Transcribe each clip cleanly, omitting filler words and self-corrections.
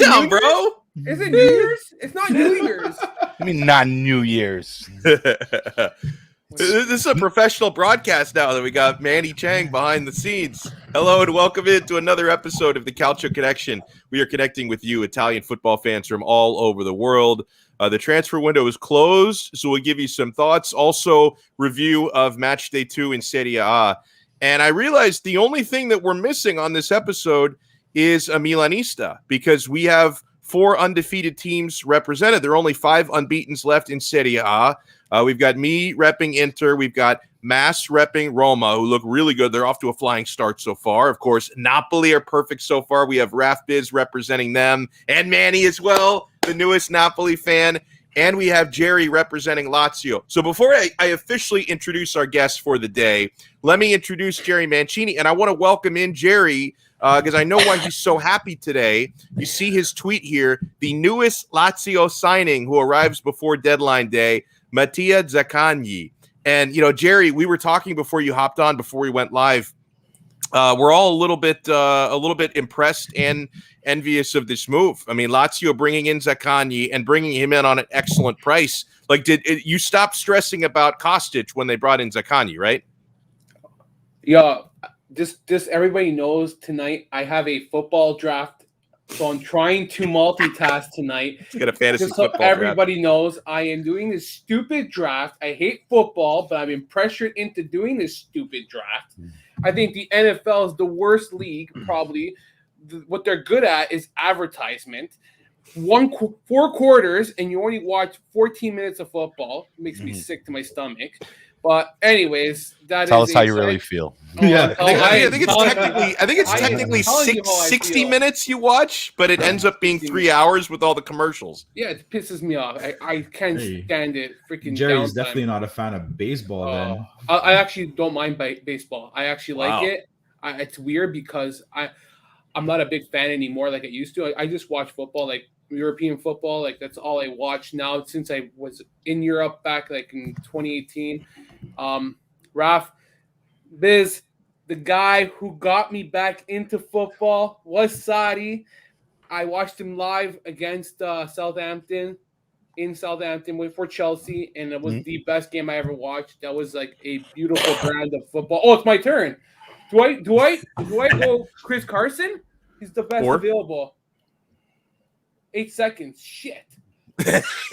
countdown, bro. Is it New Year's? It's not New Year's. I mean, not New Year's. This is a professional broadcast now that we got Manny Chang behind the scenes. Hello and welcome into another episode of the Calcio Connection. We are connecting with you, Italian football fans from all over the world. The transfer window is closed, so we'll give you some thoughts. Also, review of match day 2 in Serie A. And I realized the only thing that we're missing on this episode is a Milanista, because we have 4 undefeated teams represented. There are only 5 unbeatens left in Serie A. We've got me repping Inter. We've got Mas repping Roma, who look really good. They're off to a flying start so far. Of course, Napoli are perfect so far. We have Raf Biz representing them, and Manny as well, the newest Napoli fan. And we have Jerry representing Lazio. So before I officially introduce our guest for the day, let me introduce Jerry Mancini. And I want to welcome in Jerry because I know why he's so happy today. You see his tweet here, the newest Lazio signing who arrives before deadline day, Mattia Zaccagni. And, you know, Jerry, we were talking before you hopped on, before we went live. We're all a little bit impressed and envious of this move. I mean, Lazio bringing in Zaccagni and bringing him in on an excellent price. Like, you stop stressing about Kostic when they brought in Zaccagni, right? Yeah, just everybody knows tonight I have a football draft, so I'm trying to multitask tonight. It's got a fantasy just so football everybody draft. knows I am doing this stupid draft. I hate football, but I've been pressured into doing this stupid draft. I think the NFL is the worst league, probably. What they're good at is advertisement. 4 quarters, and you only watch 14 minutes of football. It makes me sick to my stomach. But anyways, tell us how you really feel. I think it's technically 60 minutes you watch, but it ends up being 3 hours with all the commercials. Yeah, it pisses me off. I can't stand it. Freaking Jerry's downtime. Definitely not a fan of baseball. Then I actually don't mind baseball. I actually like it. It's weird because I'm not a big fan anymore like I used to. I just watch football, like European football. Like that's all I watch now since I was in Europe back like in 2018. Raf, Biz, the guy who got me back into football was Sadi. I watched him live against Southampton in Southampton for Chelsea, and it was the best game I ever watched. That was like a beautiful brand of football. Oh, it's my turn. Do I go Chris Carson? He's the best available. 8 seconds. Shit.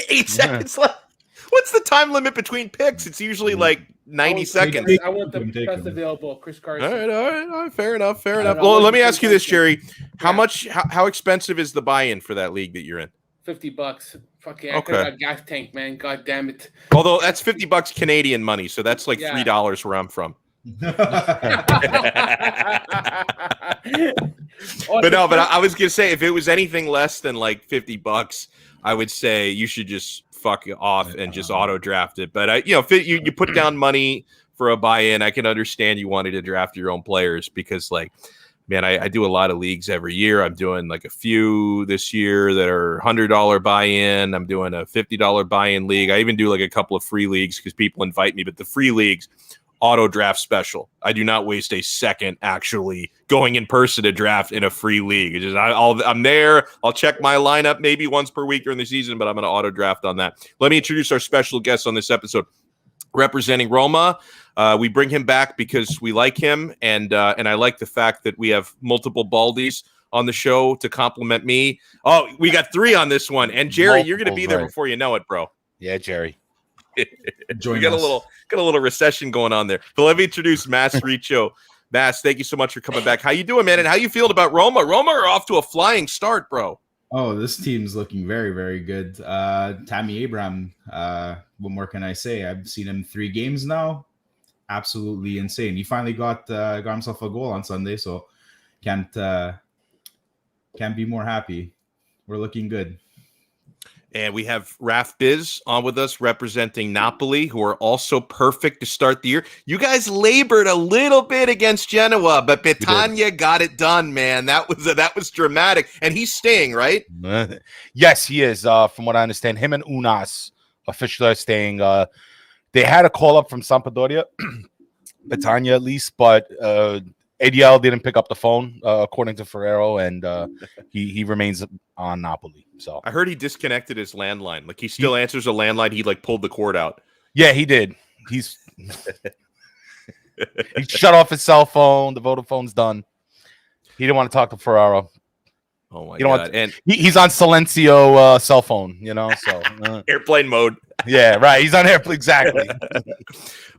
8 seconds left. What's the time limit between picks? It's usually like 90 seconds. I want the best available, Chris Carson. All right. Fair enough. Well, let me ask you this, Jerry. How expensive is the buy-in for that league that you're in? $50. Fucking I could have got gas tank, man. God damn it. Although that's $50 Canadian money, so that's like $3 where I'm from. But I was gonna say if it was anything less than like $50, I would say you should just fuck off and just auto draft it. But you put down money for a buy-in. I can understand you wanted to draft your own players because, like, man, I do a lot of leagues every year. I'm doing like a few this year that are $100 buy-in. I'm doing a $50 buy-in league. I even do like a couple of free leagues because people invite me. But the free leagues, auto draft special. I do not waste a second actually going in person to draft in a free league. It's just I'm there. I'll check my lineup maybe once per week during the season, but I'm going to auto draft on that. Let me introduce our special guest on this episode. Representing Roma, we bring him back because we like him, and I like the fact that we have multiple Baldies on the show to compliment me. Oh, we got 3 on this one, and Jerry, you're going to be there before you know it, bro. Yeah, Jerry. We got a little recession going on there. But let me introduce Mas Riccio. Mas, thank you so much for coming back. How you doing, man? And how you feeling about Roma? Roma are off to a flying start, bro. Oh, this team's looking very, very good. Tammy Abraham, what more can I say? I've seen him 3 games now. Absolutely insane. He finally got himself a goal on Sunday, so can't be more happy. We're looking good. And we have Raf Biz on with us representing Napoli, who are also perfect to start the year. You guys labored a little bit against Genoa, but Petagna got it done, man. That was dramatic. And he's staying, right? Yes, he is. From what I understand, him and Unas officially are staying. They had a call up from Sampdoria, Petagna at least, but ADL didn't pick up the phone, according to Ferrero, and he remains on Napoli. So I heard he disconnected his landline. Like he still answers a landline. He like pulled the cord out. Yeah, he did. He shut off his cell phone. The Vodafone's done. He didn't want to talk to Ferraro. Oh my god! And he's on Silencio cell phone. So airplane mode. Yeah, right. He's on airplane. Exactly.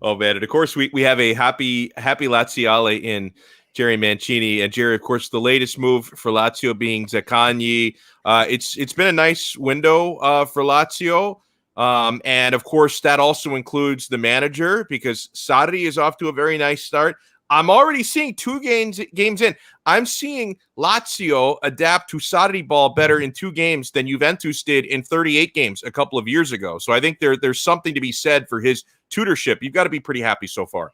Oh man! And of course, we have a happy Laziale in Jerry Mancini, and Jerry, of course, the latest move for Lazio being Zaccagni. It's been a nice window for Lazio. And of course, that also includes the manager because Sarri is off to a very nice start. I'm already seeing 2 games in. I'm seeing Lazio adapt to Sarri ball better in 2 games than Juventus did in 38 games a couple of years ago. So I think there's something to be said for his tutorship. You've got to be pretty happy so far.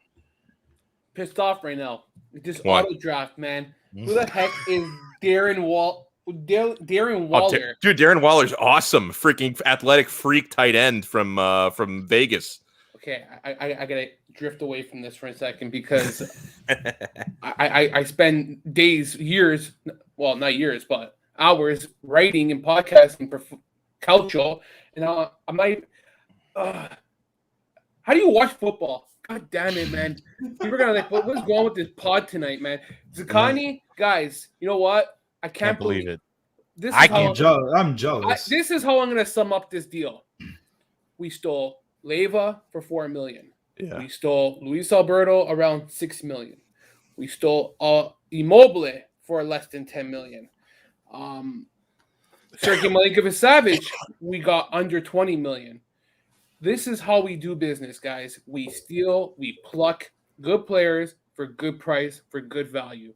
Pissed off right now. This auto draft, man. Who the heck is Darren Waller? Dude, Darren Waller's awesome. Freaking athletic freak tight end from Vegas. Okay, I gotta drift away from this for a second because I spend days, years, well, not years, but hours writing and podcasting for Calcio, and I'm like, how do you watch football? God damn it, man! People are gonna like, what's going on with this pod tonight, man? Zaccagni, guys, you know what? I can't believe it. I'm jealous. This is how I'm gonna sum up this deal. We stole Leyva for $4 million. Yeah. We stole Luis Alberto around $6 million. We stole Immobile for less than $10 million. Sergei Milinkovic-Savic, we got under $20 million. This is how we do business, guys. We steal, we pluck good players for good price, for good value.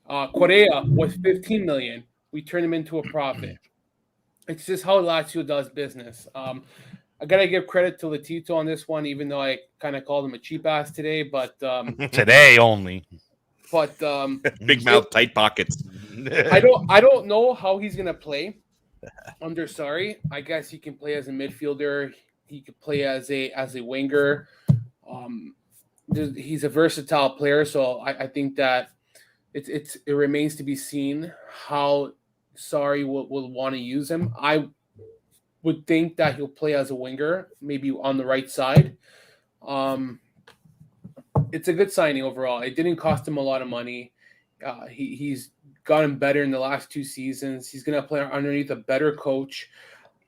Correa was $15 million. We turn him into a profit. It's just how Lazio does business. I gotta give credit to Latito on this one, even though I kind of called him a cheap ass today. But today only. But big mouth, tight pockets. I don't know how he's gonna play under Sarri. I guess he can play as a midfielder. He could play as a winger. He's a versatile player, so I think that it remains to be seen how Sarri will want to use him. I would think that he'll play as a winger, maybe on the right side. It's a good signing overall. It didn't cost him a lot of money. He's gotten better in the last 2 seasons. He's going to play underneath a better coach.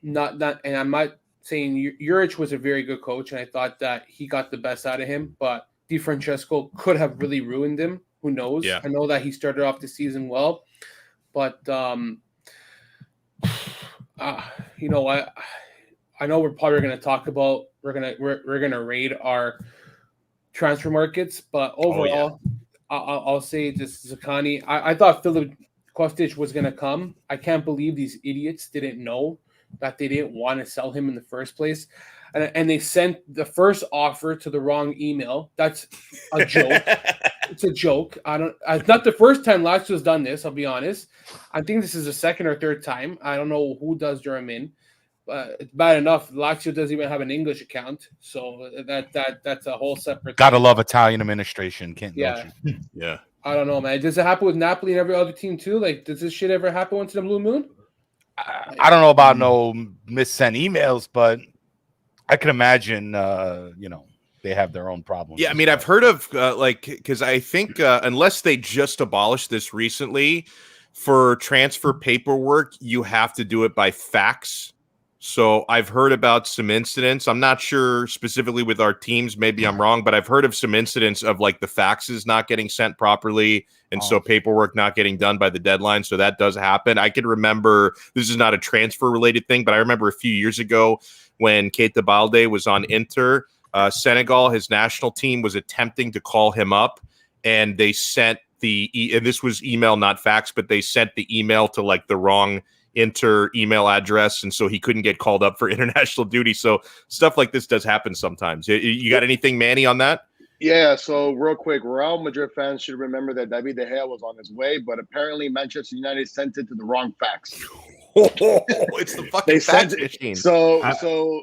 And I'm not saying Juric was a very good coach, and I thought that he got the best out of him, but Di Francesco could have really ruined him. Who knows? Yeah. I know that he started off the season well, but you know what? I know we're probably going to talk about we're gonna raid our transfer markets, but overall, I'll say this Zaccagni. I thought Filip Kostic was going to come. I can't believe these idiots didn't know that they didn't want to sell him in the first place, and they sent the first offer to the wrong email. That's a joke. It's a joke. It's not the first time Lazio's done this. I'll be honest. I think this is the second or third time. I don't know who does German. It's bad enough. Lazio doesn't even have an English account, so that's a whole separate. Gotta love Italian administration, don't you? Yeah. I don't know, man. Does it happen with Napoli and every other team too? Like, does this shit ever happen once in a blue moon? I don't know about no missent emails, but I can imagine, they have their own problems. Yeah, I mean, I've heard of because I think unless they just abolished this recently, for transfer paperwork, you have to do it by fax. So I've heard about some incidents. I'm not sure specifically with our teams. Maybe I'm wrong, but I've heard of some incidents of like the faxes not getting sent properly. And so paperwork not getting done by the deadline. So that does happen. I can remember, this is not a transfer related thing, but I remember a few years ago when Keita Balde was on Inter, Senegal, his national team was attempting to call him up, and they sent and this was email, not fax, but they sent the email to like the wrong Inter email address, and so he couldn't get called up for international duty. So stuff like this does happen sometimes. You got anything, Manny, on that? Yeah, so real quick, Real Madrid fans should remember that David De Gea was on his way, but apparently Manchester United sent it to the wrong fax. It's the fucking They fax sent machine. So I-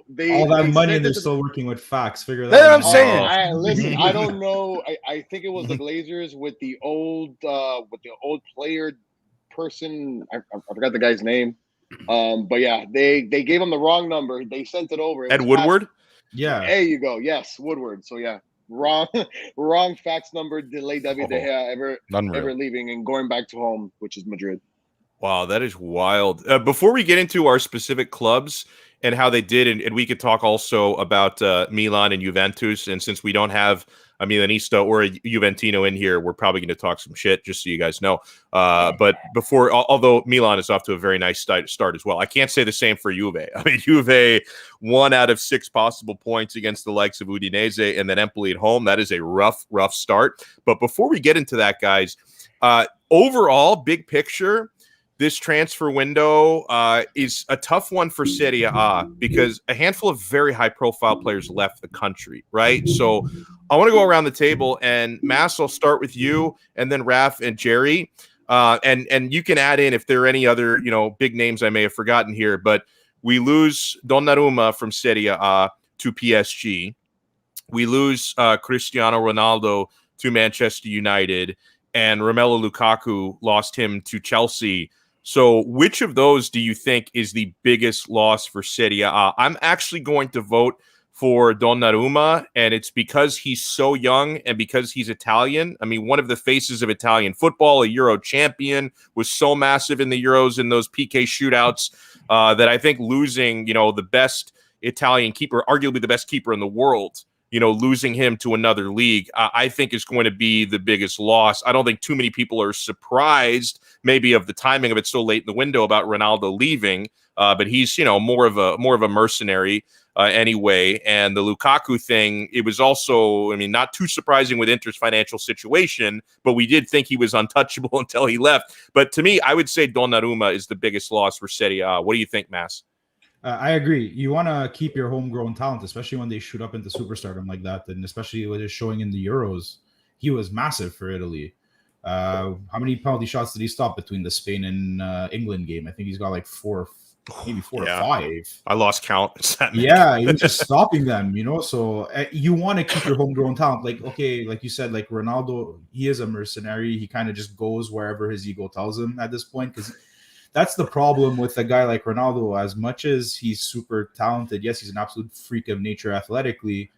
they all that they money sent and they're it to still working with fax. Figure that That's what I'm out. saying. listen. I don't know. I think it was the Glazers with the old player person. I forgot the guy's name. But yeah, they gave him the wrong number. They sent it over. It Ed was Woodward? Yeah. There you go. Yes, Woodward. So yeah, wrong fax number. Delayed David De Gea ever Unreal. leaving and going back to home, which is Madrid. Wow, that is wild. Before we get into our specific clubs and how they did, and we could talk also about Milan and Juventus. And since we don't have a Milanista or a Juventino in here, we're probably going to talk some shit, just so you guys know. But before, although Milan is off to a very nice start as well. I can't say the same for Juve. I mean, Juve 1 out of 6 possible points against the likes of Udinese and then Empoli at home. That is a rough start. But before we get into that, guys, overall, big picture, this transfer window is a tough one for Serie A because a handful of very high-profile players left the country, right? So I want to go around the table, and Mass, I'll start with you, and then Raf and Jerry, and you can add in if there are any other big names I may have forgotten here. But we lose Donnarumma from Serie A to PSG. We lose Cristiano Ronaldo to Manchester United, and Romelu Lukaku lost him to Chelsea. So which of those do you think is the biggest loss for Serie A? I'm actually going to vote for Donnarumma, and it's because he's so young and because he's Italian. I mean, one of the faces of Italian football, a Euro champion, was so massive in the Euros in those PK shootouts that I think losing, the best Italian keeper, arguably the best keeper in the world, losing him to another league, I think is going to be the biggest loss. I don't think too many people are surprised, maybe of the timing of it so late in the window about Ronaldo leaving, but he's, more of a mercenary anyway. And the Lukaku thing, it was also, not too surprising with Inter's financial situation, but we did think he was untouchable until he left. But to me, I would say Donnarumma is the biggest loss for Serie A. What do you think, Mass? I agree. You want to keep your homegrown talent, especially when they shoot up into superstardom like that, and especially what is showing in the Euros. He was massive for Italy. How many penalty shots did he stop between the Spain and England game? I think he's got like 4, maybe 4 or 5. I lost count. Yeah, he was just stopping them, So you want to keep your homegrown talent. Like, okay, like you said, like Ronaldo, he is a mercenary. He kind of just goes wherever his ego tells him at this point, because that's the problem with a guy like Ronaldo. As much as he's super talented, yes, he's an absolute freak of nature athletically,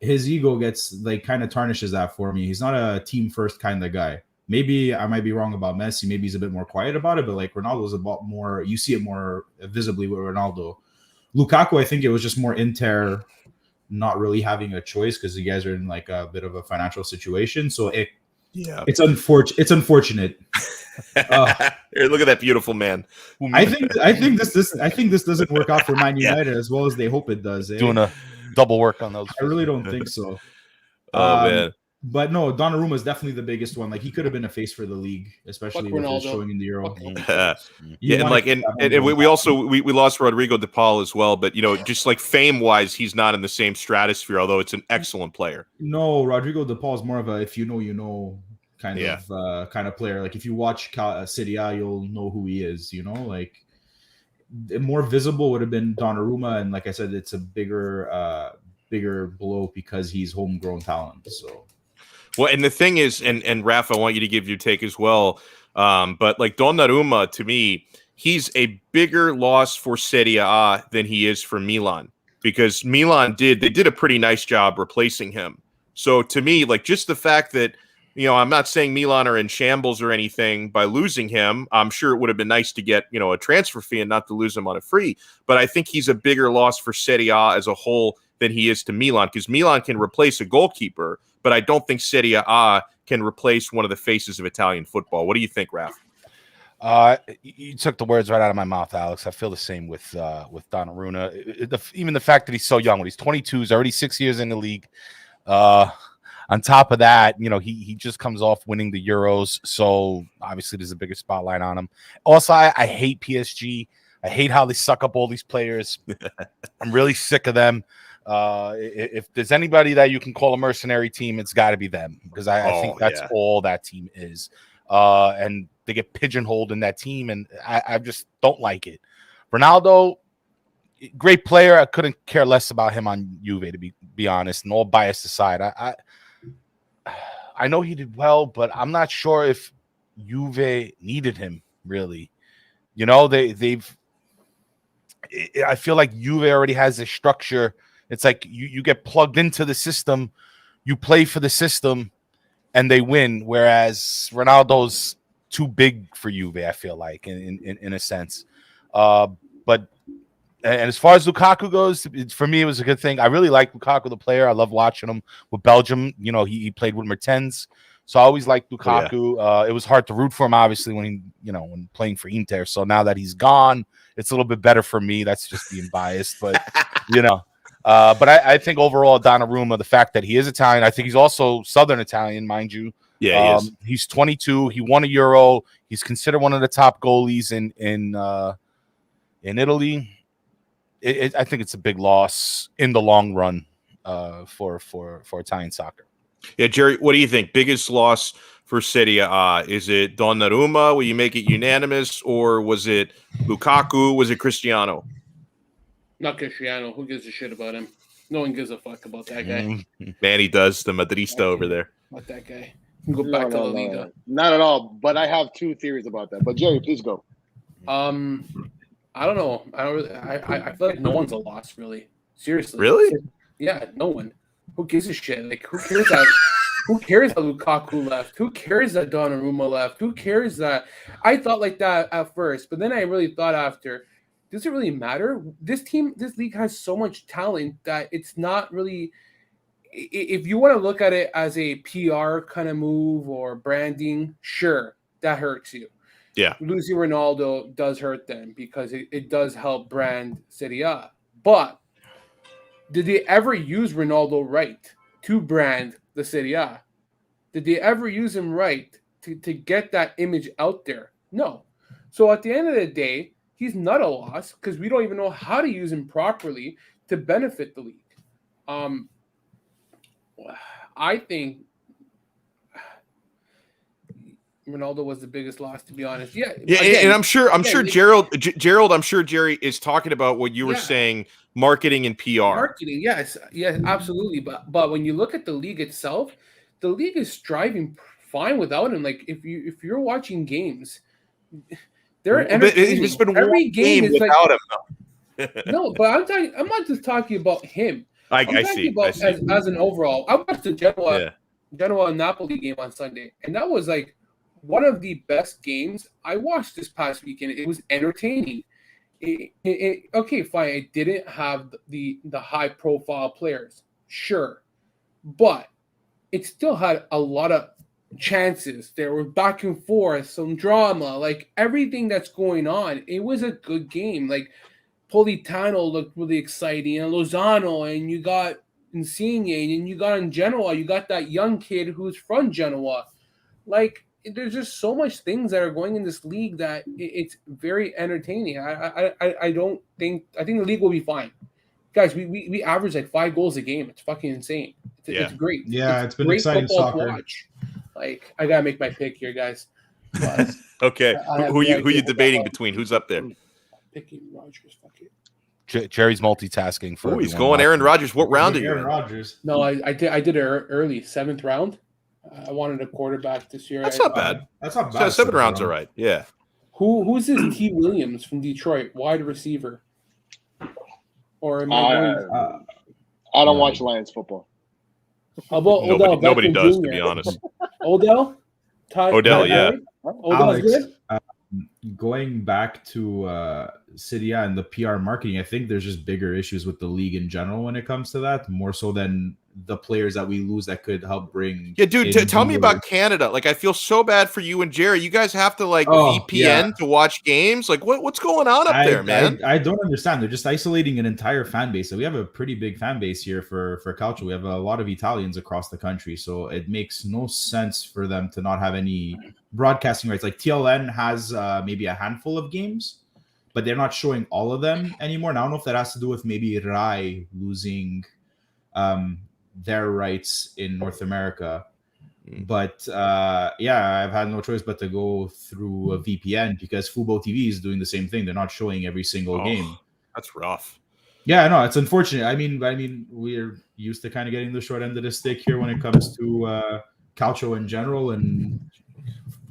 his ego gets kind of tarnishes that for me. He's not a team first kind of guy. Maybe I might be wrong about Messi. Maybe he's a bit more quiet about it, but Ronaldo's about more, you see it more visibly with Ronaldo. Lukaku, I think it was just more Inter not really having a choice because you guys are in a bit of a financial situation. So it's unfortunate. Here, look at that beautiful man. I think this doesn't work out for Man United as well as they hope it does. Doing a double work on those. I really don't think so. Man. But no, Donnarumma is definitely the biggest one. He could have been a face for the league, especially with his showing in the Euro. We also lost Rodrigo De Paul as well. But just fame wise, he's not in the same stratosphere. Although it's an excellent player. No, Rodrigo De Paul is more of a if you know kind of player. If you watch Serie A, you'll know who he is. More visible would have been Donnarumma, and like I said, it's a bigger blow because he's homegrown talent. So. Well, and the thing is, and Raph, I want you to give your take as well. But Donnarumma, to me, he's a bigger loss for Serie A than he is for Milan, because Milan did a pretty nice job replacing him. So to me, just the fact that, I'm not saying Milan are in shambles or anything by losing him. I'm sure it would have been nice to get, a transfer fee and not to lose him on a free. But I think he's a bigger loss for Serie A as a whole than he is to Milan, because Milan can replace a goalkeeper, but I don't think Serie A can replace one of the faces of Italian football. What do you think, Raf? You took the words right out of my mouth, Alex. I feel the same with Donnarumma. Even the fact that he's so young, when he's 22, he's already 6 years in the league. On top of that, he just comes off winning the Euros, so obviously there's a bigger spotlight on him. Also, I hate PSG. I hate how they suck up all these players. I'm really sick of them. If there's anybody that you can call a mercenary team, it's got to be them, because I think that's all that team is. and they get pigeonholed in that team, and I just don't like it. Ronaldo, great player. I couldn't care less about him on Juve, to be honest, and all bias aside. I know he did well, but I'm not sure if Juve needed him, really. You know, I feel like Juve already has a structure. It's like you get plugged into the system, you play for the system, and they win. Whereas Ronaldo's too big for Juve, I feel like, in a sense. But as far as Lukaku goes, for me, it was a good thing. I really like Lukaku, the player. I love watching him with Belgium. You know, he played with Mertens. So I always liked Lukaku. Oh, yeah. It was hard to root for him, obviously, when playing for Inter. So now that he's gone, it's a little bit better for me. That's just being biased, but but I think overall, Donnarumma, the fact that he is Italian, I think he's also Southern Italian, mind you. Yeah, he is. He's 22. He won a Euro. He's considered one of the top goalies in Italy. I think it's a big loss in the long run for Italian soccer. Yeah, Jerry, what do you think? Biggest loss for Serie A? Is it Donnarumma? Will you make it unanimous, or was it Lukaku? Was it Cristiano? Not Cristiano. Who gives a shit about him? No one gives a fuck about that guy. Man, he does. The Madrista over there. About that guy. Go back to La Liga. Not at all. But I have two theories about that. But Jerry, please go. I don't know. I feel like no one's a loss, really. Seriously. Really? Yeah, no one. Who gives a shit? Like, who cares that? Who cares that Lukaku left? Who cares that Donnarumma left? Who cares that? I thought like that at first, but then I really thought after. Does it really matter? This league has so much talent that it's not really. If you want to look at it as a PR kind of move or branding, sure, that hurts you. Yeah. Losing Ronaldo does hurt them because it does help brand Serie A. But did they ever use Ronaldo right to brand the Serie A? Did they ever use him right to get that image out there? No. So at the end of the day, he's not a loss because we don't even know how to use him properly to benefit the league. I think Ronaldo was the biggest loss, to be honest. Yeah, again, and I'm sure Gerald, I'm sure Jerry is talking about what you were saying, marketing and PR. Marketing, yes, absolutely. But when you look at the league itself, the league is striving fine without him. Like if you're watching games, they're entertaining. It's been every game is without him, though. No, but I'm not just talking about him. I see. As an overall. I watched the Genoa and Napoli game on Sunday, and that was like one of the best games I watched this past weekend. It was entertaining. Okay, fine. It didn't have the high profile players, sure, but it still had a lot of chances. There were back and forth, some drama, like everything that's going on. It was a good game. Like Politano looked really exciting, and Lozano, and you got Insigne, and you got in Genoa. You got that young kid who's from Genoa. Like, there's just so much things that are going in this league that it's very entertaining. I think the league will be fine. Guys, we average like 5 goals a game. It's fucking insane. It's great. Yeah, it's been great exciting soccer. To watch. Like, I gotta make my pick here, guys. Okay, who you debating between? Who's up there? Picking Rodgers. Fuck it. Jerry's multitasking. He's going Aaron Rodgers. What round are you in? Rodgers. No, I did it early, 7th round. I wanted a quarterback this year. That's not bad. That's not bad. 7 rounds, all right. Yeah. Who's this T. Williams from Detroit, wide receiver? Or am I don't watch Lions football. How about Odell? Nobody does, to be honest. Odell? Odell, yeah. Odell's good? Going back to Serie A and the PR marketing, I think there's just bigger issues with the league in general when it comes to that, more so than the players that we lose that could help bring. Yeah, dude, tell me about Canada. Like, I feel so bad for you and Jerry. You guys have to VPN to watch games. Like, what's going on up there, man? I don't understand. They're just isolating an entire fan base. So we have a pretty big fan base here for Calcio. We have a lot of Italians across the country, so it makes no sense for them to not have any broadcasting rights. Like TLN has maybe a handful of games, but they're not showing all of them anymore. And I don't know if that has to do with maybe Rai losing their rights in North America. But I've had no choice but to go through a VPN because Fubo TV is doing the same thing. They're not showing every single game. That's rough. Yeah, no, it's unfortunate. I mean, we're used to kind of getting the short end of the stick here when it comes to Calcio in general, and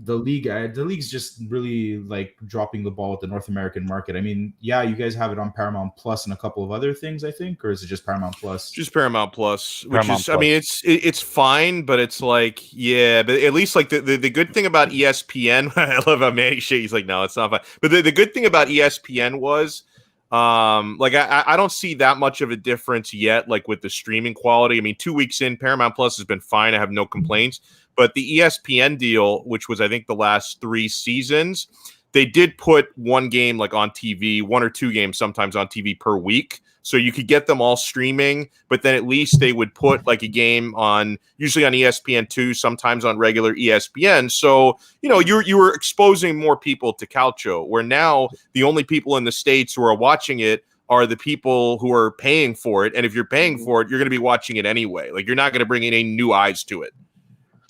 the league's just really like dropping the ball with the North American market. I mean, yeah, you guys have it on Paramount Plus and a couple of other things, I think, or is it just Paramount Plus? Just Paramount Plus, which Paramount is, Plus. I mean, it's fine, but it's like, yeah, but at least like the good thing about ESPN, I love how Manny shit. He's like, no, it's not fine. But the good thing about ESPN was, like I don't see that much of a difference yet, like with the streaming quality. I mean, 2 weeks in, Paramount Plus has been fine. I have no complaints. But the ESPN deal, which was I think the last 3 seasons, they did put one game like on TV, 1 or 2 games sometimes on TV per week. So you could get them all streaming, but then at least they would put like a game on, usually on ESPN2, sometimes on regular ESPN. So, you know, you were exposing more people to Calcio, where now the only people in the States who are watching it are the people who are paying for it. And if you're paying for it, you're going to be watching it anyway. Like, you're not going to bring in any new eyes to it.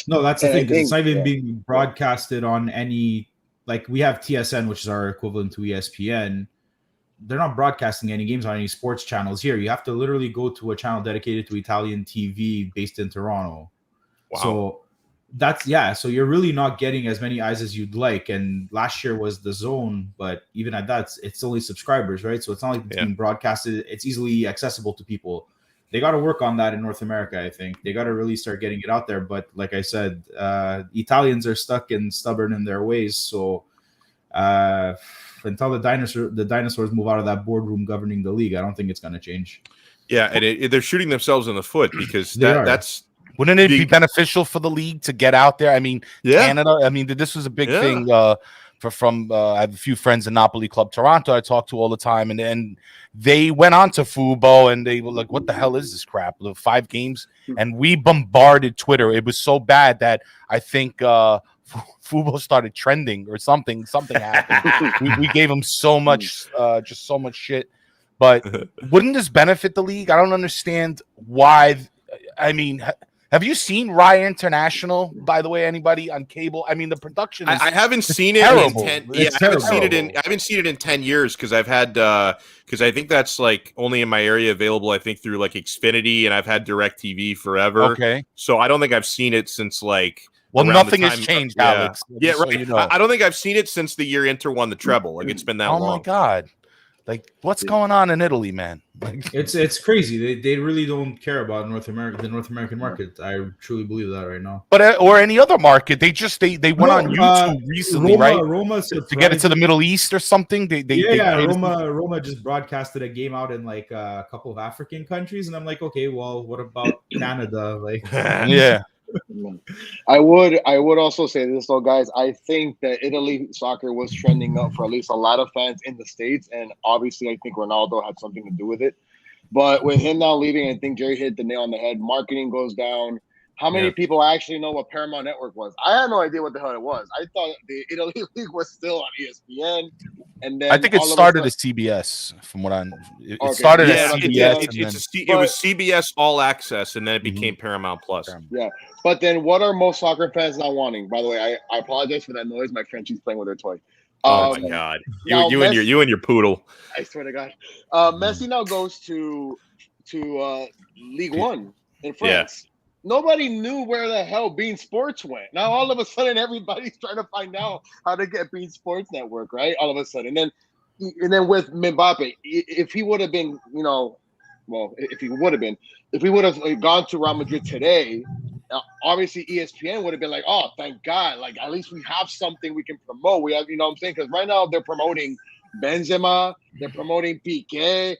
No, that's the And I thing, 'cause it's not think- even being broadcasted on any, like we have TSN, which is our equivalent to ESPN. They're not broadcasting any games on any sports channels here. You have to literally go to a channel dedicated to Italian TV based in Toronto. Wow. So so you're really not getting as many eyes as you'd like. And last year was the Zone, but even at that, it's only subscribers, right? So it's not like it's being broadcasted. It's easily accessible to people. They got to work on that in North America, I think. They got to really start getting it out there. But like I said, Italians are stuck and stubborn in their ways. So until the dinosaurs move out of that boardroom governing the league, I don't think it's going to change. Yeah, and they're shooting themselves in the foot because that's... Wouldn't it be beneficial for the league to get out there? I mean, Canada, I mean, this was a big thing I have a few friends in Napoli Club Toronto I talk to all the time, and they went on to Fubo, and they were like, what the hell is this crap? The 5 games, and we bombarded Twitter. It was so bad that I think Fubo started trending or something happened. we gave them so much, just so much shit. But wouldn't this benefit the league? I don't understand why. I mean, have you seen Rye International, by the way, anybody on cable? I mean, the production is I haven't seen it terrible. in 10 It's I haven't seen it in 10 years because I've had because I think that's like only in my area available, I think through like Xfinity, and I've had DirecTV forever. Okay. So I don't think I've seen it since like nothing has changed, Alex. Yeah, right. So you know. I don't think I've seen it since the year Inter won the treble. Like, it's been that long. Oh my God. Like, what's going on in Italy, man? Like, it's crazy. They really don't care about the North American market. I truly believe that right now. But or any other market, they went on YouTube recently, Roma to get it to the Middle East or something. Roma just broadcasted a game out in like a couple of African countries, and I'm like, okay, well, what about Canada? Like, yeah. I would also say this though, guys. I think that Italy soccer was trending up for at least a lot of fans in the States, and obviously I think Ronaldo had something to do with it. But with him now leaving, I think Jerry hit the nail on the head. Marketing goes down. How many people actually know what Paramount Network was? I had no idea what the hell it was. I thought the Italy League was still on ESPN, and then I think it started as CBS. From what it started as CBS. It was CBS All Access, and then it became Paramount Plus. Yeah, but then what are most soccer fans not wanting? By the way, I apologize for that noise. My Frenchie's playing with her toy. Oh my God! You and your poodle. I swear to God, Messi now goes to League One in France. Yeah. Nobody knew where the hell Bean Sports went. Now all of a sudden, everybody's trying to find out how to get Bean Sports Network, right? All of a sudden, and then with Mbappe, if he would have been, if he would have gone to Real Madrid today, obviously ESPN would have been like, oh, thank God, like at least we have something we can promote. We have, you know what I'm saying? Because right now they're promoting Benzema, they're promoting Piqué,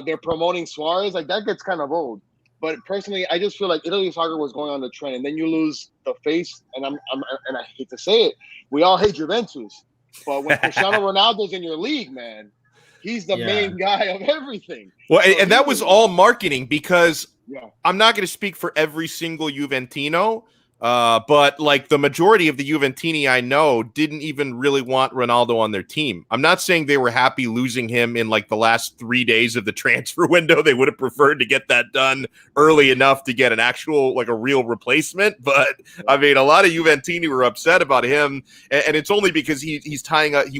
they're promoting Suarez. Like that gets kind of old. But personally, I just feel like Italy soccer was going on the trend, and then you lose the face. And I hate to say it, we all hate Juventus, but when Cristiano Ronaldo's in your league, man, he's the main guy of everything. Well, so and that was all marketing because I'm not going to speak for every single Juventino, But like the majority of the Juventini I know didn't even really want Ronaldo on their team. I'm not saying they were happy losing him in like the last 3 days of the transfer window. They would have preferred to get that done early enough to get an actual, like a real replacement. But I mean, a lot of Juventini were upset about him. And it's only because he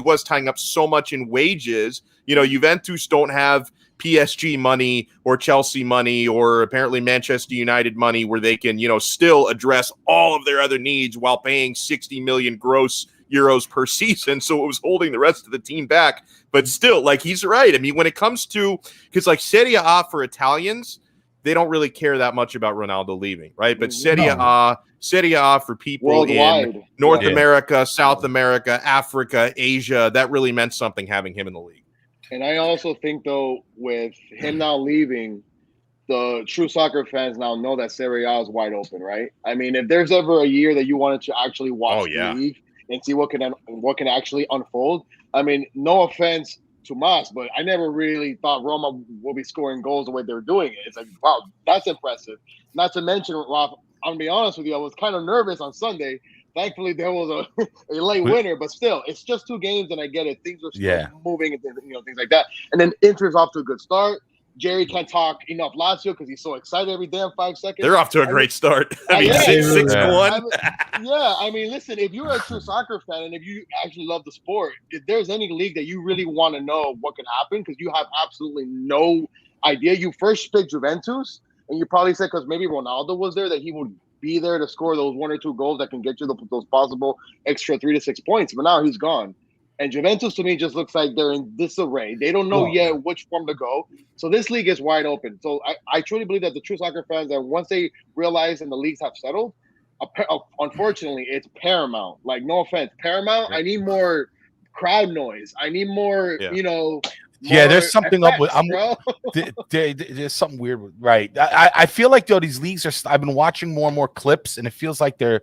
was tying up so much in wages. You know, Juventus don't have PSG money or Chelsea money or apparently Manchester United money where they can, you know, still address all of their other needs while paying 60 million gross euros per season. So it was holding the rest of the team back. But still, like, he's right. I mean, when it comes to, because like Serie A for Italians, they don't really care that much about Ronaldo leaving, right? But Serie A for people Worldwide. in North America, South America, Africa, Asia, that really meant something having him in the league. And I also think, though, with him now leaving, the true soccer fans now know that Serie A is wide open, right? I mean, if there's ever a year that you wanted to actually watch the league and see what can actually unfold, I mean, no offense to Mas, but I never really thought Roma would be scoring goals the way they're doing it. It's like, wow, that's impressive. Not to mention, Rob, I'm going to be honest with you, I was kind of nervous on Sunday. Thankfully, there was a late winner, but still, it's just 2 games, and I get it. Things are still moving, and things like that. And then Inter's off to a good start. Jerry can't talk enough Lazio because he's so excited every damn 5 seconds. They're off to a great start. I mean, 6-1. I mean, listen, if you're a true soccer fan and if you actually love the sport, if there's any league that you really want to know what can happen because you have absolutely no idea. You first picked Juventus, and you probably said because maybe Ronaldo was there that he would be there to score those 1 or 2 goals that can get you those possible extra 3 to 6 points. But now he's gone. And Juventus, to me, just looks like they're in disarray. They don't know yet which form to go. So this league is wide open. So I truly believe that the true soccer fans, that once they realize and the leagues have settled, unfortunately, it's paramount. Like, no offense. Paramount, I need more crowd noise. I need more, there's something effects, up with there's something weird with, right. I feel like, though, these leagues are, I've been watching more and more clips, and it feels like the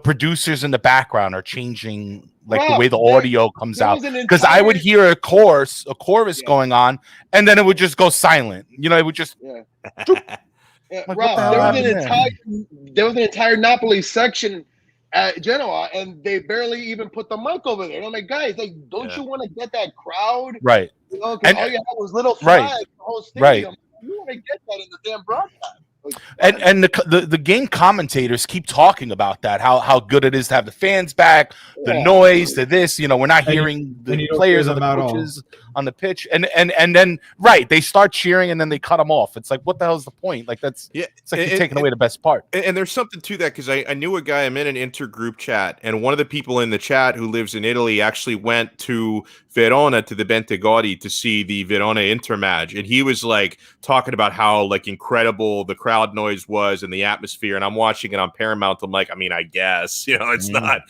producers in the background are changing, like the way the audio comes out, because I would hear a chorus going on, and then it would just go silent. You know, it would just Rob, there was an entire Napoli section at Genoa, and they barely even put the mic over there. And I'm like, guys, like, don't you want to get that crowd? Right. You know, because all you had was little flags, the whole stadium. Right. You want to get that in the damn broadcast. And the game commentators keep talking about that, how good it is to have the fans back, the noise, the this, you know, we're not hearing the players or the coaches on the pitch, and then they start cheering and then they cut them off. It's like, what the hell is the point? Like, it's like you're taking away the best part. And there's something to that, because I knew a guy, I'm in an intergroup chat, and one of the people in the chat who lives in Italy actually went to Verona, to the Bentegodi, to see the Verona Inter match, and he was like talking about how like incredible the crowd noise was and the atmosphere. And I'm watching it on Paramount. I'm like, I mean, I guess, you know, it's not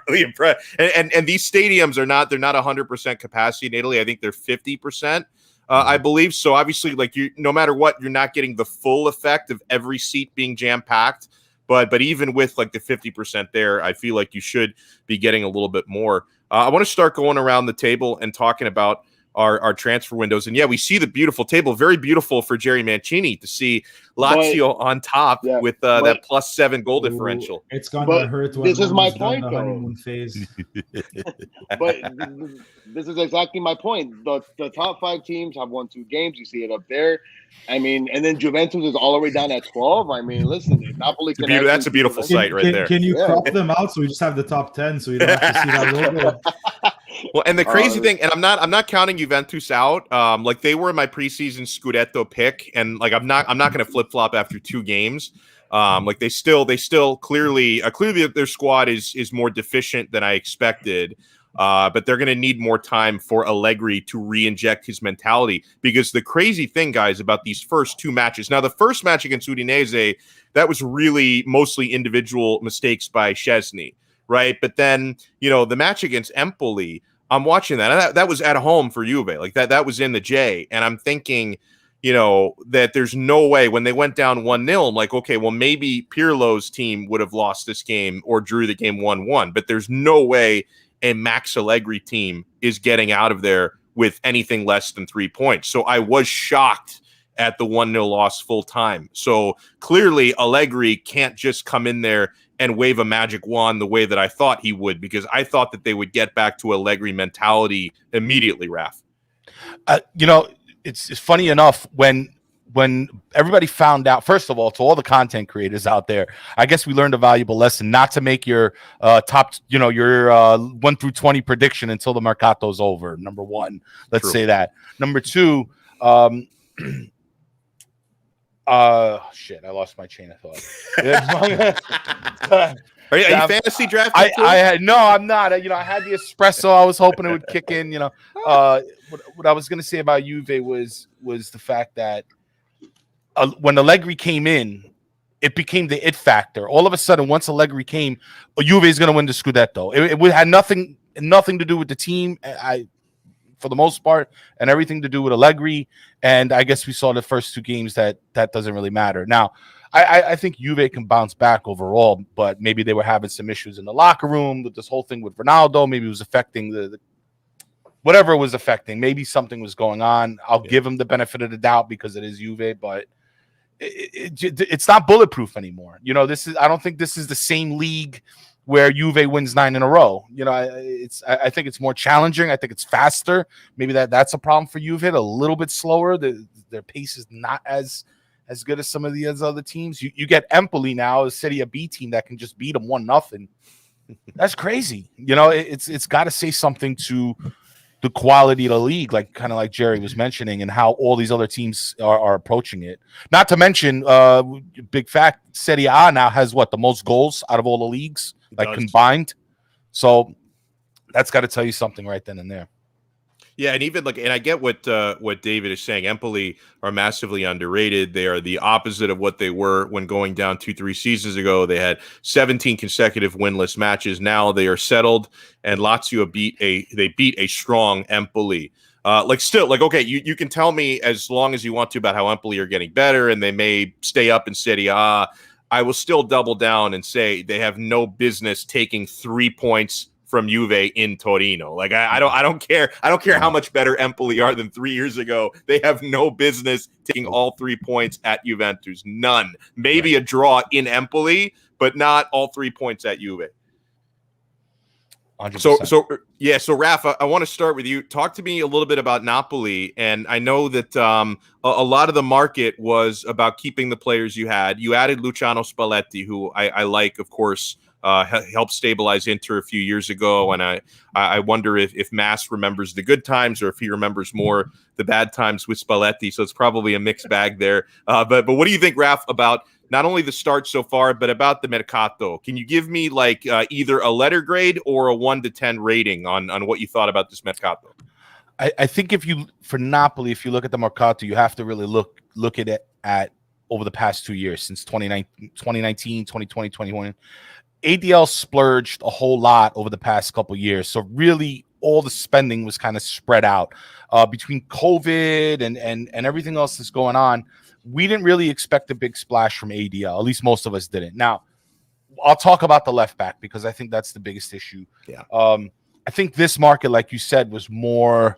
really impressed. And these stadiums they're not 100% capacity in Italy. I think they're 50%. I believe. So obviously, like, you, no matter what, you're not getting the full effect of every seat being jam packed. But even with like the 50% there, I feel like you should be getting a little bit more. I want to start going around the table and talking about our transfer windows. And we see the beautiful table, very beautiful for Jerry Mancini to see Lazio on top with that +7 goal differential. It's gonna hurt. This is my point, though. Honeymoon phase. But this is exactly my point. The top 5 teams have won 2 games. You see it up there. I mean, and then Juventus is all the way down at 12. I mean, listen, if Napoli can that's a beautiful sight right there. Can you crop them out so we just have the top 10 so you don't have to see that logo? Well, and the crazy thing, and I'm not counting Juventus out. Like, they were my preseason Scudetto pick, and like I'm not going to flip flop after 2 games. Like they still clearly their squad is more deficient than I expected. But they're going to need more time for Allegri to re-inject his mentality, because the crazy thing, guys, about these first 2 matches. Now, the first match against Udinese, that was really mostly individual mistakes by Szczesny, right? But then, you know, the match against Empoli, I'm watching that. That was at home for Juve. Like that was in the J. And I'm thinking, you know, that there's no way when they went down 1-0, I'm like, okay, well, maybe Pirlo's team would have lost this game or drew the game 1-1. But there's no way a Max Allegri team is getting out of there with anything less than 3 points. So I was shocked at the 1-0 loss full time. So clearly Allegri can't just come in there and wave a magic wand the way that I thought he would, because I thought that they would get back to Allegri mentality immediately, Raf. It's funny enough when everybody found out, first of all, to all the content creators out there, I guess we learned a valuable lesson not to make your top, your 1 through 20 prediction until the Mercato's over. Number one, let's say that. Number two, shit, I lost my chain of thought. Are you fantasy drafting? No, I'm not. I had the espresso. I was hoping it would kick in. What I was going to say about Juve was the fact that when Allegri came in, it became the it factor. All of a sudden, once Allegri came, Juve is going to win the Scudetto. It had nothing to do with the team, for the most part, and everything to do with Allegri. And I guess we saw the first two games that doesn't really matter. Now, I think Juve can bounce back overall, but maybe they were having some issues in the locker room with this whole thing with Ronaldo. Maybe it was affecting the whatever it was affecting. Maybe something was going on. I'll give him the benefit of the doubt because it is Juve, but it's not bulletproof anymore. I don't think this is the same league where Juve wins 9 in a row. I think it's more challenging. I think it's faster. Maybe that's a problem for Juve. A little bit slower. Their pace is not as good as some of the other teams. You get Empoli now, a Serie B team that can just beat them 1-0. That's crazy. It's got to say something to the quality of the league, kind of like Jerry was mentioning, and how all these other teams are approaching it. Not to mention, big fact, Serie A now has the most goals out of all the leagues, combined. So that's got to tell you something right then and there. Yeah, and even and I get what David is saying. Empoli are massively underrated. They are the opposite of what they were when going down 2-3 seasons ago. They had 17 consecutive winless matches. Now they are settled, and Lazio beat a strong Empoli. Okay, you can tell me as long as you want to about how Empoli are getting better and they may stay up in Serie A. I will still double down and say they have no business taking 3 points from Juve in Torino. I don't care. I don't care how much better Empoli are than 3 years ago. They have no business taking all 3 points at Juventus. None. Maybe a draw in Empoli, but not all 3 points at Juve. 100%. So Rafa, I want to start with you. Talk to me a little bit about Napoli. And I know that a lot of the market was about keeping the players you had. You added Luciano Spalletti, who I like, of course, helped stabilize Inter a few years ago, and I wonder if Mass remembers the good times or if he remembers more the bad times with Spalletti. So it's probably a mixed bag there. But what do you think, Raf, about not only the start so far, but about the Mercato? Can you give me either a letter grade or a 1 to 10 rating on what you thought about this Mercato? I think for Napoli, if you look at the Mercato, you have to really look at it at over the past 2 years, since 2019, 2020, 2021. ADL splurged a whole lot over the past couple of years. So really all the spending was kind of spread out between COVID and everything else that's going on. We didn't really expect a big splash from ADL. At least most of us didn't. Now, I'll talk about the left back because I think that's the biggest issue. Yeah. I think this market, like you said, was more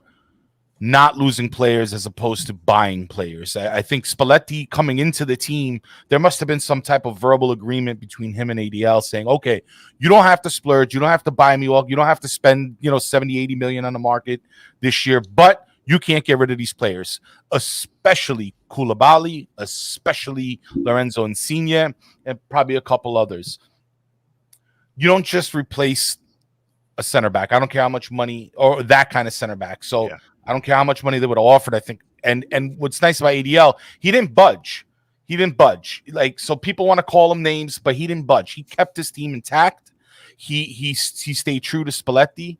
not losing players as opposed to buying players. I think Spalletti coming into the team, there must have been some type of verbal agreement between him and ADL saying, okay, you don't have to splurge. You don't have to buy me all. You don't have to spend, 70, 80 million on the market this year, but you can't get rid of these players, especially Koulibaly, especially Lorenzo Insigne, and probably a couple others. You don't just replace a center back. I don't care how much money, or that kind of center back. So yeah. I don't care how much money they would have offered, I think. And what's nice about ADL, he didn't budge. So people want to call him names, but he didn't budge. He kept his team intact. He stayed true to Spalletti.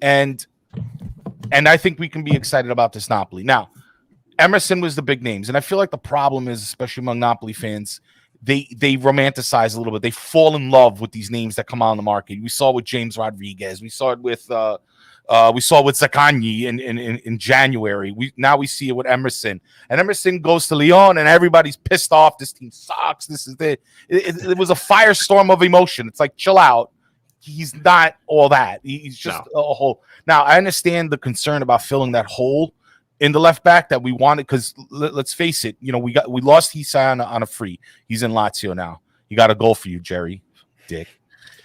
And I think we can be excited about this Napoli. Now, Emerson was the big names. And I feel like the problem is, especially among Napoli fans, they romanticize a little bit. They fall in love with these names that come out on the market. We saw it with James Rodriguez. We saw it with Zaccagni in January. Now we see it with Emerson. And Emerson goes to Lyon, and everybody's pissed off. This team sucks. This is it was a firestorm of emotion. It's like, chill out. He's not all that. He's just a hole. Now, I understand the concern about filling that hole in the left back that we wanted, because let's face it, we lost Hisai on a free. He's in Lazio now. He got a goal for you, Jerry. dick.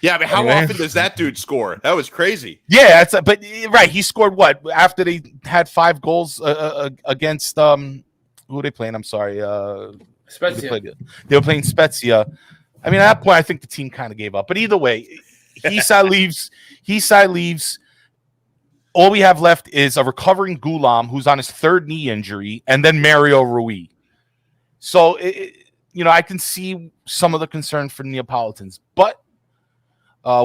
Yeah, but how Anyway. often does that dude score? That was crazy. Yeah, but right, he scored what after they had 5 goals against who are they playing? I'm sorry, Spezia. they were playing Spezia. I mean, at that point, I think the team kind of gave up. But either way, Hisai leaves. All we have left is a recovering Gulam, who's on his 3rd knee injury, and then Mario Rui. So, I can see some of the concern for Neapolitans. But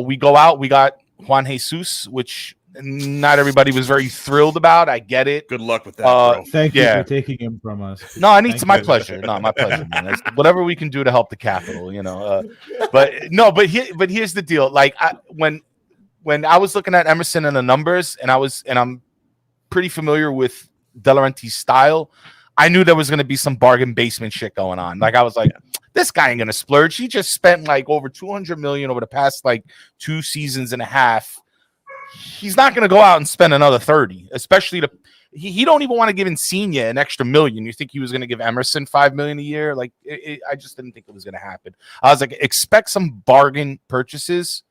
we go out. We got Juan Jesus, which not everybody was very thrilled about. I get it. Good luck with that, bro. Thank you for taking him from us. No, my pleasure. No, my pleasure, man. That's whatever we can do to help the capital, But here's the deal. Like when I was looking at Emerson and the numbers, and I'm pretty familiar with De Laurentiis' style, I knew there was going to be some bargain basement shit going on. Like I was like, this guy ain't going to splurge. He just spent like over 200 million over the past like 2 seasons and a half. He's not going to go out and spend another 30, especially he don't even want to give Insigne an extra $1 million. You think he was going to give Emerson $5 million a year? Like I just didn't think it was going to happen. I was like, expect some bargain purchases.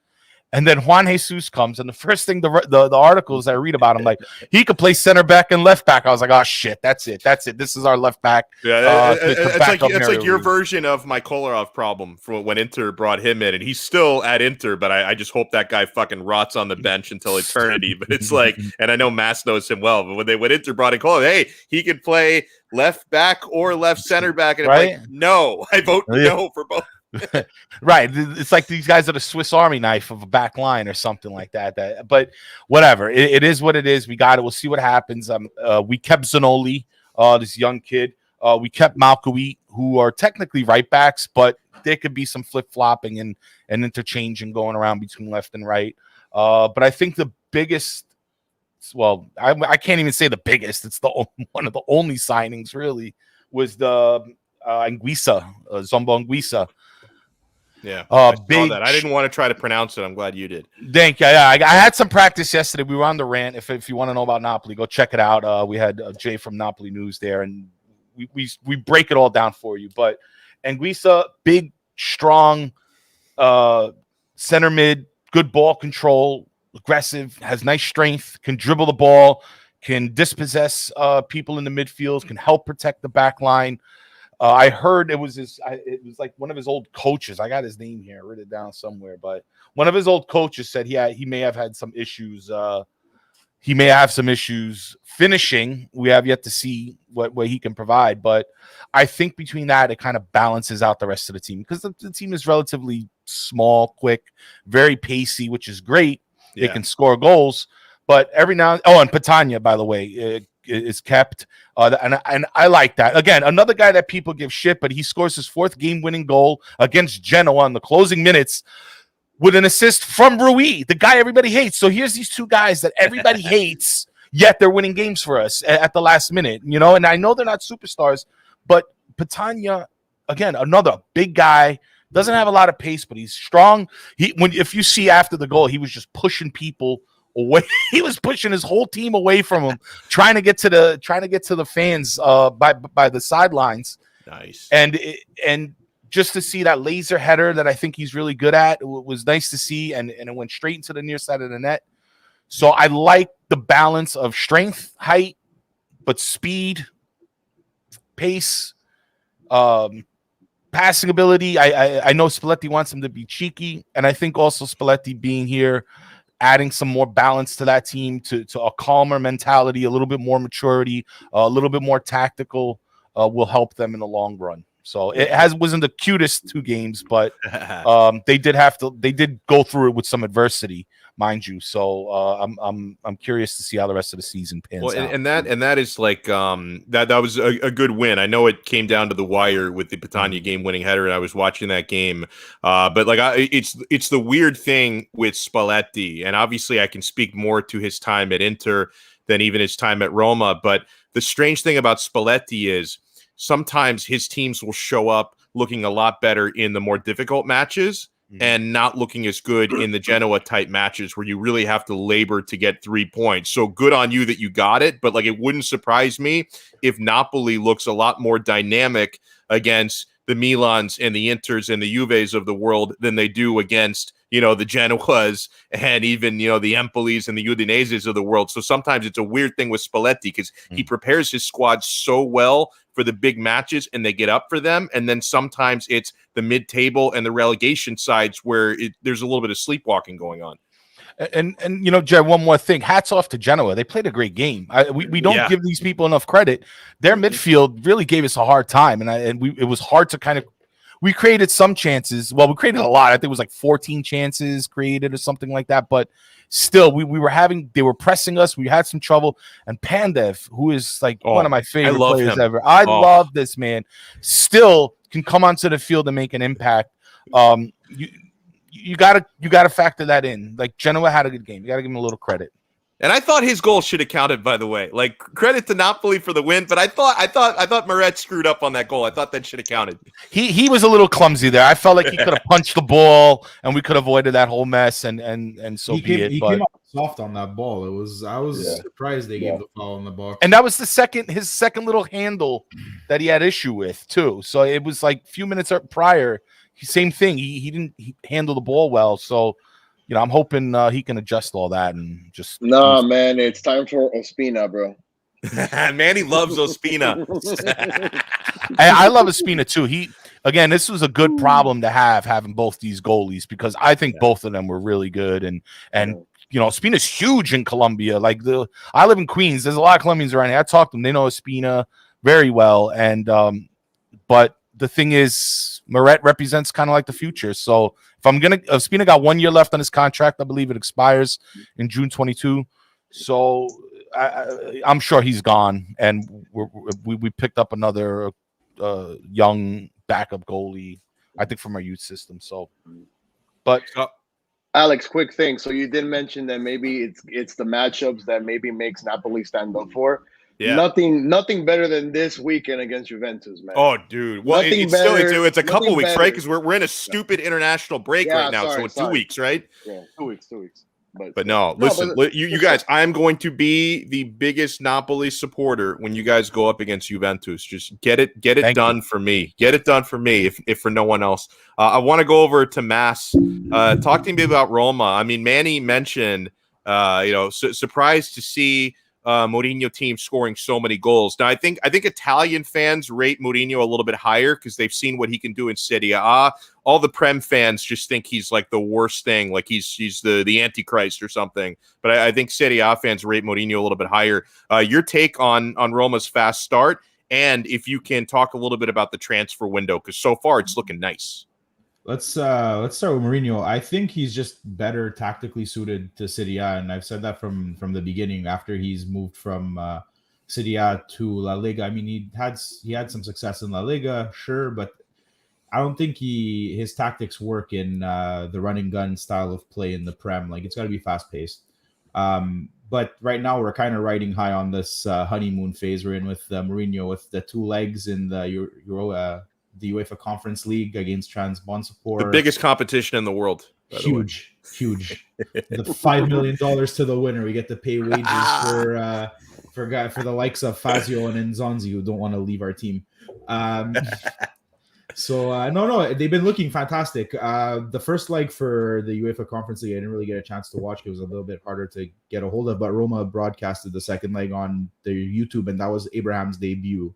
And then Juan Jesus comes, and the first thing the articles I read about him, like he could play center back and left back. I was like, oh shit, that's it. This is our left back. Yeah, it's like your version of my Kolarov problem from when Inter brought him in, and he's still at Inter, but I just hope that guy fucking rots on the bench until eternity. But it's like, and I know Mass knows him well, but when Inter brought in Kolarov, hey, he could play left back or left center back, and I'm like, no, I vote no for both. Right, it's like these guys are the Swiss Army knife of a back line or something like that. But whatever, it is what it is. We got it. We'll see what happens. We kept Zanoli, this young kid. We kept Malkoui, who are technically right backs, but there could be some flip flopping and interchanging going around between left and right. But I think the biggest, well, I can't even say the biggest. It's one of the only signings really was the Anguissa, Zombo Anguissa. Yeah, I saw that. I didn't want to try to pronounce it. I'm glad you did. Thank you. Yeah, I had some practice yesterday. We were on the rant. If you want to know about Napoli, go check it out. We had Jay from Napoli News there, and we break it all down for you. But Anguissa, big, strong, center mid, good ball control, aggressive, has nice strength, can dribble the ball, can dispossess people in the midfield, can help protect the back line. I heard it was like one of his old coaches. I got his name here. I wrote it down somewhere. But one of his old coaches said he may have had some issues. He may have some issues finishing. We have yet to see what he can provide. But I think between that, it kind of balances out the rest of the team because the team is relatively small, quick, very pacey, which is great. Yeah. They can score goals. But every now and Patania, by the way, is kept. And I like that. Again, another guy that people give shit, but he scores his 4th game-winning goal against Genoa in the closing minutes with an assist from Rui, the guy everybody hates. So here's these 2 guys that everybody hates, yet they're winning games for us at the last minute, And I know they're not superstars, but Patania, again, another big guy, doesn't have a lot of pace, but he's strong. If you see after the goal, he was just pushing people away. He was pushing his whole team away from him, trying to get to the fans by the sidelines. Nice. And just to see that laser header that I think he's really good at was nice to see, and it went straight into the near side of the net. So I like the balance of strength, height, but speed, pace, passing ability. I know Spalletti wants him to be cheeky, and I think also Spalletti being here, adding some more balance to that team, to a calmer mentality, a little bit more maturity, a little bit more tactical, will help them in the long run. So it wasn't the cutest 2 games, but they did go through it with some adversity, mind you. So I'm curious to see how the rest of the season pans out. And that is like that was a good win. I know it came down to the wire with the Patania game-winning header, and I was watching that game. But like it's the weird thing with Spalletti, and obviously I can speak more to his time at Inter than even his time at Roma. But the strange thing about Spalletti is sometimes his teams will show up looking a lot better in the more difficult matches and not looking as good in the Genoa type matches where you really have to labor to get 3 points. So good on you that you got it, but like it wouldn't surprise me if Napoli looks a lot more dynamic against the Milans and the Inters and the Juves of the world than they do against, the Genoas and even, the Empolis and the Udineses of the world. So sometimes it's a weird thing with Spalletti because he prepares his squad so well for the big matches and they get up for them. And then sometimes it's the mid-table and the relegation sides where there's a little bit of sleepwalking going on. And Jed, one more thing. Hats off to Genoa. They played a great game. We don't give these people enough credit. Their midfield really gave us a hard time, it was hard to we created some chances. Well, we created a lot. I think it was like 14 chances created or something like that. But still, they were pressing us. We had some trouble. And Pandev, who is like one of my favorite players ever. I love this man. Still can come onto the field and make an impact. You gotta factor that in. Like Genoa had a good game. You gotta give him a little credit. And I thought his goal should have counted, by the way. Like, credit to Napoli for the win, but I thought Moret screwed up on that goal. I thought that should have counted. He was a little clumsy there. I felt like he could have punched the ball and we could have avoided that whole mess and so be it. He came out soft on that ball. I was surprised they gave the foul on the ball. And that was his second little handle that he had issue with too. So it was like a few minutes prior, same thing. He didn't handle the ball well. So I'm hoping he can adjust all that and just. No, man, it's time for Ospina, bro. Manny loves Ospina. I love Ospina too. This was a good problem to having both these goalies because I think both of them were really good and Ospina's huge in Colombia. Like I live in Queens. There's a lot of Colombians around here. I talk to them. They know Ospina very well, and but the thing is, Moret represents kind of like the future. So if Ospina got 1 year left on his contract, I believe it expires in June 22. So I'm sure he's gone, and we picked up another young backup goalie, I think, from our youth system. So, but Alex, quick thing. So you did mention that maybe it's the matchups that maybe makes Napoli stand up for. Yeah. Nothing better than this weekend against Juventus, man. Oh, dude. Well, it's a couple weeks, right? Because we're in a stupid international break right now. So it's 2 weeks, right? Yeah, 2 weeks. But no, listen, you guys, I'm going to be the biggest Napoli supporter when you guys go up against Juventus. Just get it done for me. Get it done for me, if for no one else. I want to go over to Mass. Talk to me about Roma. I mean, Manny mentioned, surprised to see Mourinho team scoring so many goals. Now, I think Italian fans rate Mourinho a little bit higher because they've seen what he can do in Serie A. All the Prem fans just think he's like the worst thing, like he's the Antichrist or something. But I think Serie A fans rate Mourinho a little bit higher. Your take on Roma's fast start, and if you can talk a little bit about the transfer window, because so far it's looking nice. Let's start with Mourinho. I think he's just better tactically suited to Serie A, and I've said that from the beginning. After he's moved from Serie A to La Liga, I mean, he had some success in La Liga, sure, but I don't think his tactics work in the running gun style of play in the Prem. Like, it's got to be fast paced. But right now we're kind of riding high on this honeymoon phase we're in with Mourinho, with the two legs in the the UEFA Conference League against Trabzonspor. The biggest competition in the world. Huge. The $5 million to the winner. We get to pay wages for the likes of Fazio and Nzonzi, who don't want to leave our team. No, they've been looking fantastic. The first leg for the UEFA Conference League, I didn't really get a chance to watch. It was a little bit harder to get a hold of, but Roma broadcasted the second leg on their YouTube, and that was Abraham's debut.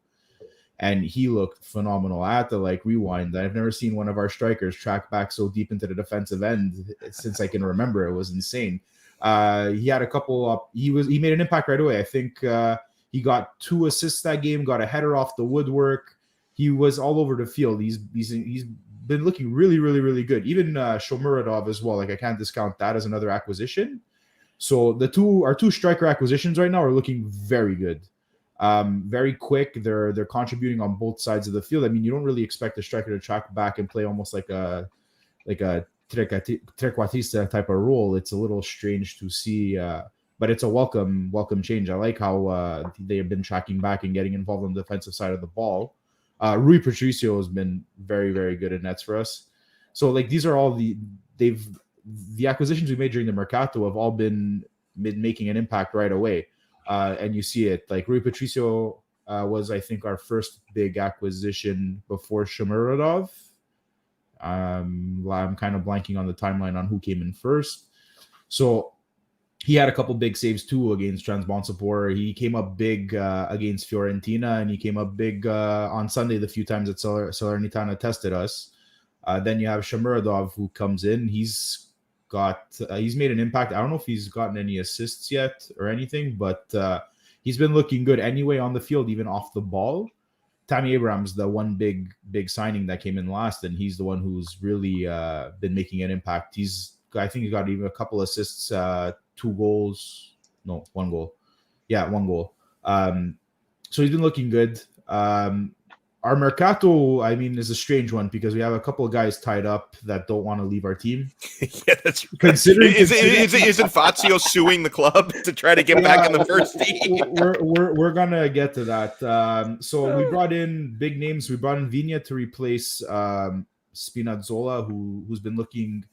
And he looked phenomenal. I had to rewind. I've never seen one of our strikers track back so deep into the defensive end since I can remember. It was insane. He had a couple he made an impact right away. I think he got 2 assists that game, got a header off the woodwork. He was all over the field. He's been looking really, really, really good. Even Shomurodov as well. I can't discount that as another acquisition. So our two striker acquisitions right now are looking very good. Very quick. They're contributing on both sides of the field. I mean, you don't really expect a striker to track back and play almost like a trequartista type of role. It's a little strange to see, but it's a welcome change. I like how they have been tracking back and getting involved on the defensive side of the ball. Rui Patricio has been very, very good in nets for us. So these are all the acquisitions we made during the Mercato have all been making an impact right away. And you see it. Rui Patricio was, I think, our first big acquisition before Shomurodov. I'm kind of blanking on the timeline on who came in first. So he had a couple big saves too against Trabzonspor. He came up big against Fiorentina, and he came up big on Sunday the few times that Salernitana tested us. Then you have Shomurodov, who comes in. He's made an impact. I don't know if he's gotten any assists yet or anything, but he's been looking good anyway on the field, even off the ball. Tammy Abraham's the one big signing that came in last, and he's the one who's really been making an impact. I think he got even a couple assists, 2 goals. No, 1 goal. Yeah, 1 goal. So he's been looking good. Our Mercato, I mean, is a strange one because we have a couple of guys tied up that don't want to leave our team. Yeah, that's right. Isn't Fazio suing the club to try to get back in the first team? We're gonna get to that. So we brought in big names. We brought in Vigna to replace Spinazzola, who's been looking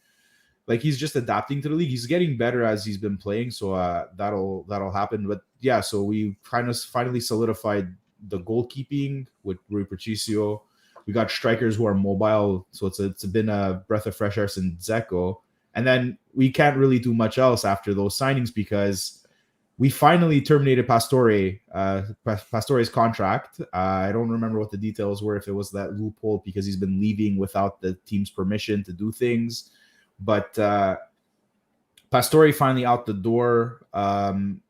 like he's just adapting to the league. He's getting better as he's been playing, so that'll happen. But yeah, so we kind of finally solidified the goalkeeping with Rui Patricio. We got strikers who are mobile, so it's been a breath of fresh air since Dzeko. And then we can't really do much else after those signings because we finally terminated Pastore's contract. I don't remember what the details were, if it was that loophole because he's been leaving without the team's permission to do things. But Pastore finally out the door.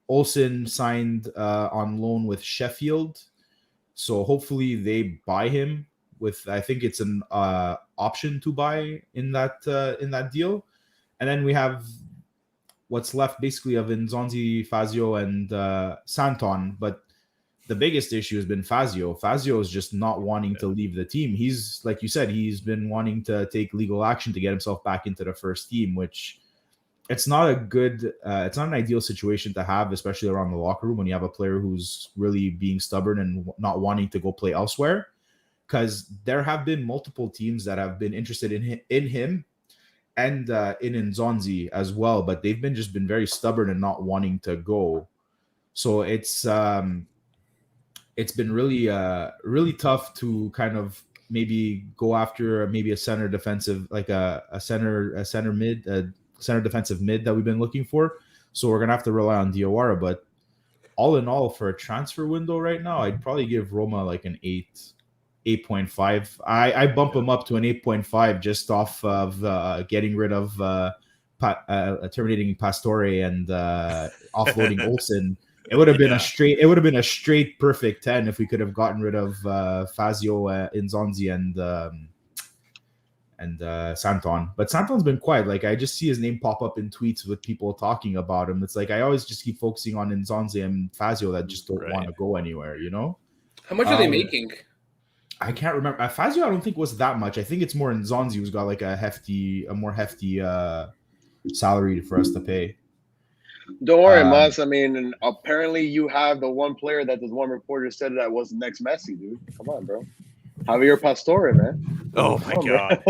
Olsen signed on loan with Sheffield. So hopefully they buy him with, I think it's an option to buy in that deal. And then we have what's left basically of Nzonzi, Fazio, and Santon. But the biggest issue has been Fazio. Fazio is just not wanting to leave the team. He's, like you said, he's been wanting to take legal action to get himself back into the first team, which it's not an ideal situation to have, especially around the locker room when you have a player who's really being stubborn and not wanting to go play elsewhere. Because there have been multiple teams that have been interested in him and in Nzonzi as well, but they've been very stubborn and not wanting to go. So it's been really tough to kind of maybe go after maybe a center defensive, like a center defensive mid that we've been looking for. So we're gonna have to rely on Diawara. But all in all, for a transfer window right now, I'd probably give Roma like an 8.5. I bump him up to an 8.5 just off of getting rid of terminating Pastore and offloading Olsen. It would have been a straight perfect 10 if we could have gotten rid of Fazio, Nzonzi, and Santon. But Santon's been quiet. Like, I just see his name pop up in tweets with people talking about him. It's like I always just keep focusing on Nzonzi and Fazio that just don't want to go anywhere, you know? How much are they making? I can't remember. Fazio, I don't think was that much. I think it's more Nzonzi who's got like a more hefty salary for us to pay. Don't worry, Mas. I mean, and apparently you have the one player that this one reporter said that was the next Messi, dude. Come on, bro. Javier Pastore, man. Oh my God.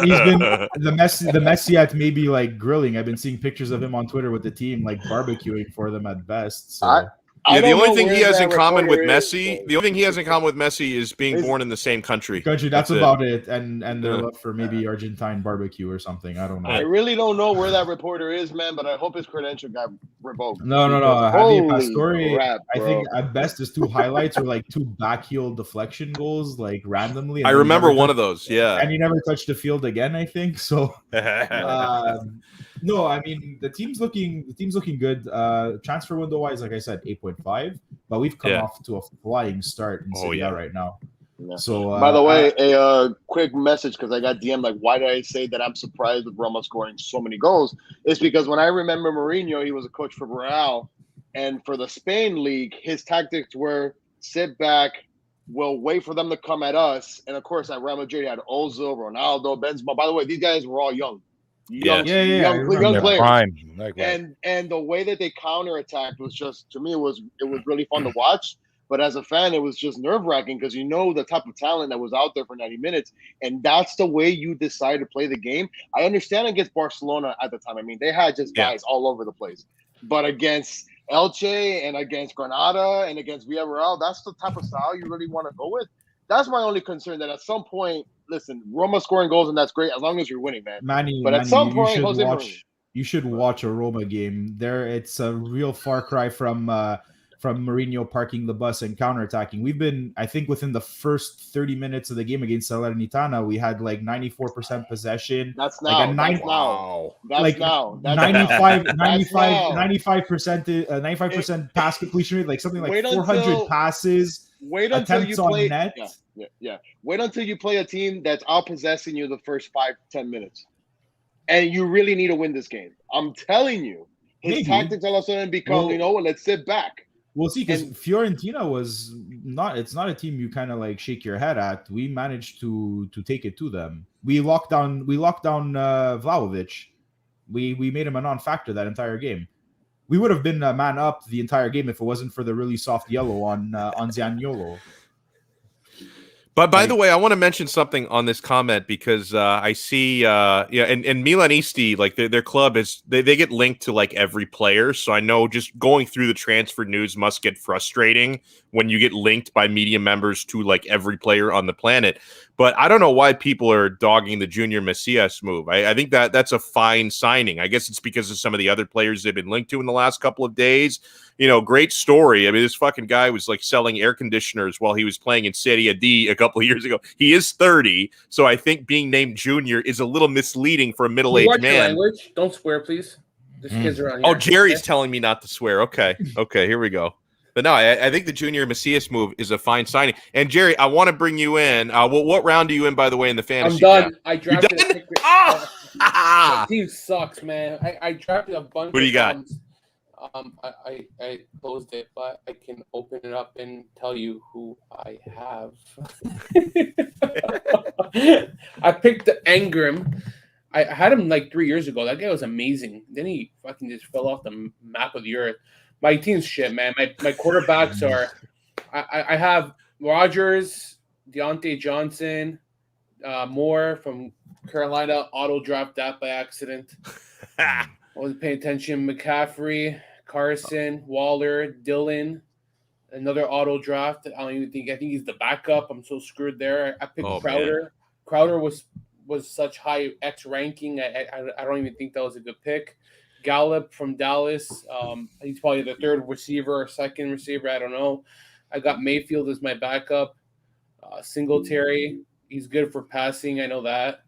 he's been the Messi at maybe like grilling. I've been seeing pictures of him on Twitter with the team, like barbecuing for them at best. So. The only thing he has in common with Messi is being born in the same country. That's about it. And their love for maybe Argentine barbecue or something. I don't know. I really don't know where that reporter is, man, but I hope his credential got revoked. No. Javier Pastore, crap, I think at best his 2 highlights were like 2 backheel deflection goals, like randomly. I remember one of those, yeah. And he never touched the field again, I think. So no, I mean the team's looking good. Transfer window wise, like I said, 8.5, but we've come off to a flying start in Serie A right now. Yeah. So by the way, a quick message, because I got DM like, why did I say that I'm surprised with Roma scoring so many goals? It's because when I remember Mourinho, he was a coach for Real, and for the Spain league, his tactics were sit back, we'll wait for them to come at us, and of course at Real Madrid, you had Ozil, Ronaldo, Benzema. By the way, these guys were all young players. Prime. And the way that they counterattacked was just, to me, it was really fun to watch. But as a fan, it was just nerve-wracking because you know the type of talent that was out there for 90 minutes, and that's the way you decide to play the game. I understand against Barcelona at the time. I mean, they had just guys all over the place. But against Elche and against Granada and against Villarreal, that's the type of style you really want to go with. That's my only concern. That at some point, listen, Roma scoring goals and that's great as long as you're winning, man. Manny, But at some point, Jose Mourinho. You should watch a Roma game. It's a real far cry from Mourinho parking the bus and counterattacking. We've been, I think, within the first 30 minutes of the game against Salernitana, we had like 94% possession. That's now. Like That's now. 95% pass completion rate, like something like 400 passes. Wait until you play net. Yeah. Wait until you play a team that's out-possessing you the first 5-10 minutes. And you really need to win this game. I'm telling you. His tactics all of a sudden become, let's sit back. We'll see, because Fiorentina was not. It's not a team you kind of like shake your head at. We managed to take it to them. We locked down Vlahovic. We made him a non-factor that entire game. We would have been a man up the entire game if it wasn't for the really soft yellow on Zaniolo. But by the way, I want to mention something on this comment because I see, and Milanisti, like their club is, they get linked to like every player. So I know just going through the transfer news must get frustrating when you get linked by media members to like every player on the planet. But I don't know why people are dogging the Junior Messias move. I think that's a fine signing. I guess it's because of some of the other players they've been linked to in the last couple of days. Great story. I mean, this fucking guy was like selling air conditioners while he was playing in Serie D a couple of years ago. He is 30, so I think being named Junior is a little misleading for a middle-aged man. Language. Don't swear, please. There's kids around here. Oh, Jerry's telling me not to swear. Okay, here we go. But no, I think the Junior Messias move is a fine signing. And Jerry, I want to bring you in. What round are you in, by the way, in the fantasy? I'm done. Draft? I drafted. My team sucks, man. I drafted a bunch. What do you got? I closed it, but I can open it up and tell you who I have. I picked the Engram. I had him like 3 years ago. That guy was amazing. Then he fucking just fell off the map of the earth. My team's shit, man. My quarterbacks are I have Rodgers, Deontay Johnson, Moore from Carolina. Auto dropped that by accident. I wasn't paying attention. McCaffrey, Carson, Waller, Dillon. Another auto draft. I think he's the backup. I'm so screwed there. I picked Crowder. Man. Crowder was such high X ranking. I don't even think that was a good pick. Gallup from Dallas. He's probably the third receiver or second receiver. I don't know. I got Mayfield as my backup. Singletary. He's good for passing. I know that.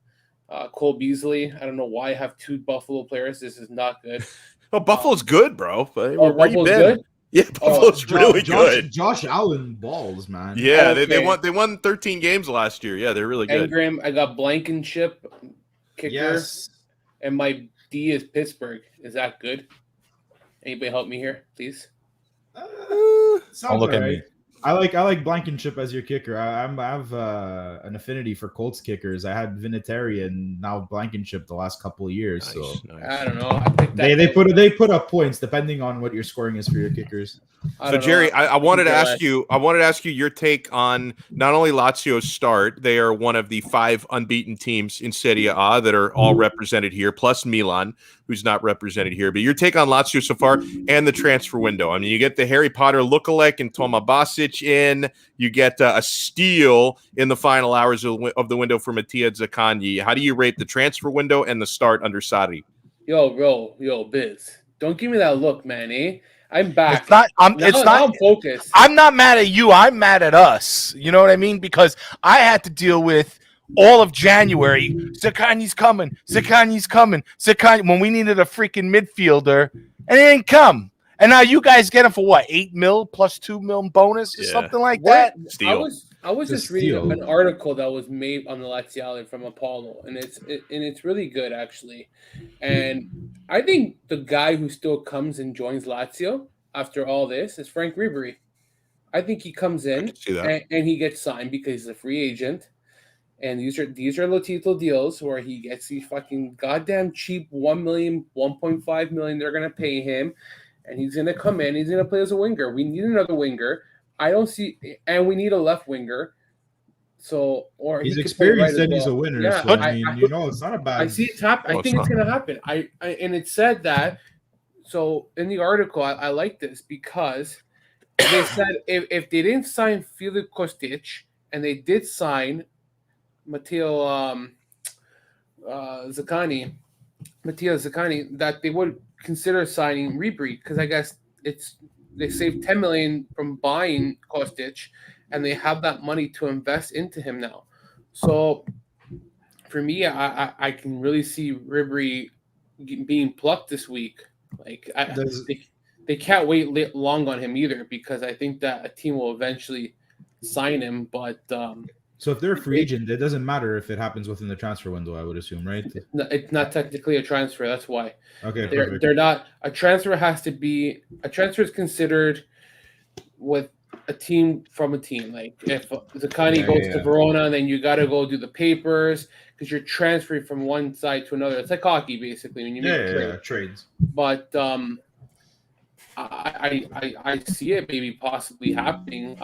Cole Beasley. I don't know why I have two Buffalo players. This is not good. Oh, Buffalo's good, bro. Where you been? Good? Yeah, Buffalo's really good. Josh Allen balls, man. Yeah, okay. They won 13 games last year. Yeah, they're really good. Engram, I got Blankenship, kicker. Yes. And my D is Pittsburgh. Is that good? Anybody help me here, please? Don't look at me. I like Blankenship as your kicker. I have an affinity for Colts kickers. I had Vinatieri and now Blankenship the last couple of years. Nice. I don't know. I picked that they put up points depending on what your scoring is for your kickers. So Jerry, I wanted to ask you. I wanted to ask you your take on not only Lazio's start. They are one of the 5 unbeaten teams in Serie A that are all represented here, plus Milan, who's not represented here. But your take on Lazio so far and the transfer window. I mean, you get the Harry Potter lookalike and Toma Basic in. You get a steal in the final hours of the window for Mattia Zaccagni. How do you rate the transfer window and the start under Sarri? Yo, Biz. Don't give me that look, man, eh? I'm back. I'm focused. I'm not mad at you. I'm mad at us. You know what I mean? Because I had to deal with all of January. Zaccagni's coming. When we needed a freaking midfielder, and it didn't come. And now you guys get him for what? 8 mil plus 2 mil bonus or something like that. Steal. I was just reading an article that was made on the Laziale from Apollo, and it's really good actually. And I think the guy who still comes and joins Lazio after all this is Frank Ribery. I think he comes in and he gets signed because he's a free agent. And these are Lotito deals where he gets these fucking goddamn cheap 1 million, 1.5 million they're gonna pay him, and he's gonna come in. He's gonna play as a winger. We need another winger. And we need a left winger. So, or he's experienced and he's a winner. Yeah, so, it's not a bad. I see it's happening. I think it's gonna happen. And it said that So in the article, I like this because they said if they didn't sign Filip Kostic and they did sign Matteo Zaccagni, that they would consider signing Ribery because I guess they saved 10 million from buying Kostic, and they have that money to invest into him now. So for me, I can really see Ribery being plucked this week. Like they can't wait long on him either because I think that a team will eventually sign him. But so if they're a free agent, it doesn't matter if it happens within the transfer window, I would assume, right? It's not technically a transfer. That's why. Okay, they're not. A transfer is considered with a team from a team. Like if Zaccagni goes to Verona, then you got to go do the papers because you're transferring from one side to another. It's like hockey, basically, when you make trades. But I see it maybe possibly happening.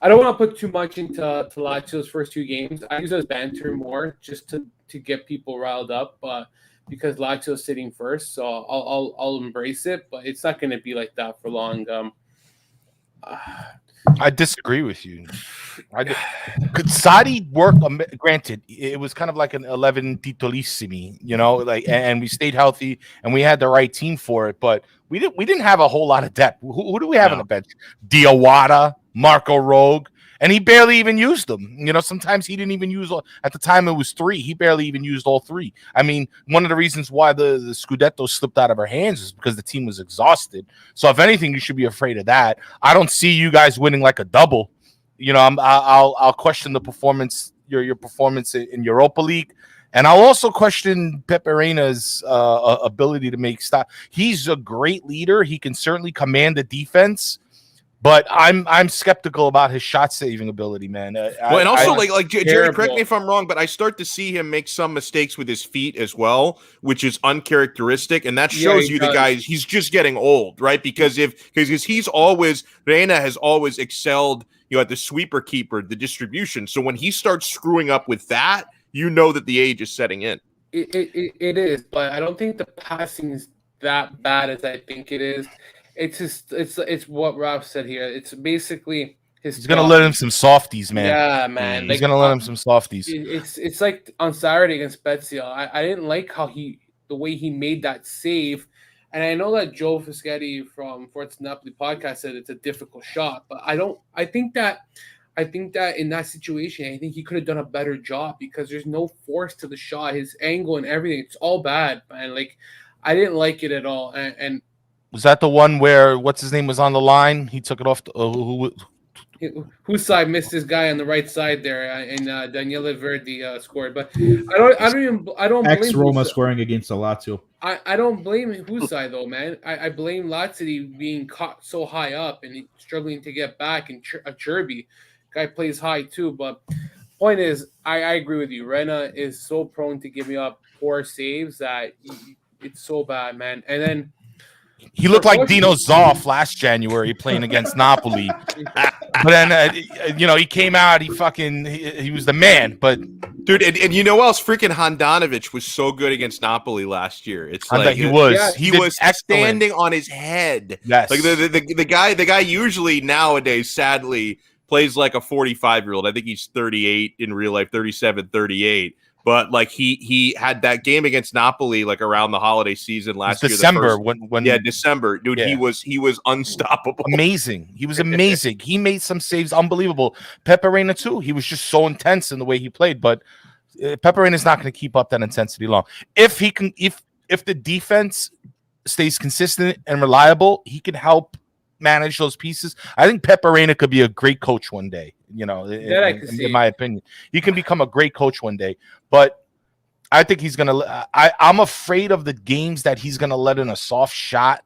I don't want to put too much into Lazio's first two games. I use it as banter more just to get people riled up, because Lazio's sitting first, so I'll embrace it. But it's not going to be like that for long. I disagree with you. Could Sadi work? Granted, it was kind of like an 11 titolissimi, and we stayed healthy and we had the right team for it, but we didn't have a whole lot of depth. Who do we have on the bench? Diawara, Marco Rogue, and he barely even used them. Sometimes he didn't even use at the time it was 3. He barely even used all 3. I mean, one of the reasons why the Scudetto slipped out of our hands is because the team was exhausted. So if anything, you should be afraid of that. I don't see you guys winning like a double. I'll question the performance, your performance in Europa League. And I'll also question Pepe Reina's ability to make stop. He's a great leader. He can certainly command the defense. But I'm skeptical about his shot saving ability, man. And also, like Jerry, correct me if I'm wrong, but I start to see him make some mistakes with his feet as well, which is uncharacteristic, and that shows you the guy. He's just getting old, right? Because Reina has always excelled, at the sweeper keeper, the distribution. So when he starts screwing up with that, that the age is setting in. It is, but I don't think the passing is that bad as I think it is. It's what Rob said here. It's basically he's gonna let him some softies, man. Yeah, man. He's gonna let him some softies. It's like on Saturday against Spezia. I didn't like the way he made that save, and I know that Joe Fischetti from Forza Napoli podcast said it's a difficult shot, but I think that in that situation, I think he could have done a better job because there's no force to the shot, his angle and everything. It's all bad, man. Like I didn't like it at all, and. Was that the one where what's his name was on the line? He took it off. Whose side missed this guy on the right side there, and Daniele Verdi scored. But I don't blame Roma scoring against Lazio. I don't blame whose side though, man. I blame Lazio being caught so high up and struggling to get back. And Cherby guy plays high too. But point is, I agree with you. Reina is so prone to giving up poor saves that it's so bad, man. And then. He looked like Dino Zoff last January playing against Napoli. But then, he came out, he was the man. But dude, and who else? Freaking Handanovic was so good against Napoli last year. It's like he was standing on his head. Yes. Like the guy usually nowadays, sadly, plays like a 45-year-old. I think he's 38 in real life, 37, 38. But like he had that game against Napoli like around the holiday season last year. December, December, dude. Yeah. He was unstoppable. Amazing. He was amazing. He made some saves, unbelievable. Pepe Reina too. He was just so intense in the way he played. But Pepe Reina is not going to keep up that intensity long. If the defense stays consistent and reliable, he can help manage those pieces. I think Pepe Reina could be a great coach one day. In my opinion, he can become a great coach one day. But I think he's gonna. I'm afraid of the games that he's gonna let in a soft shot,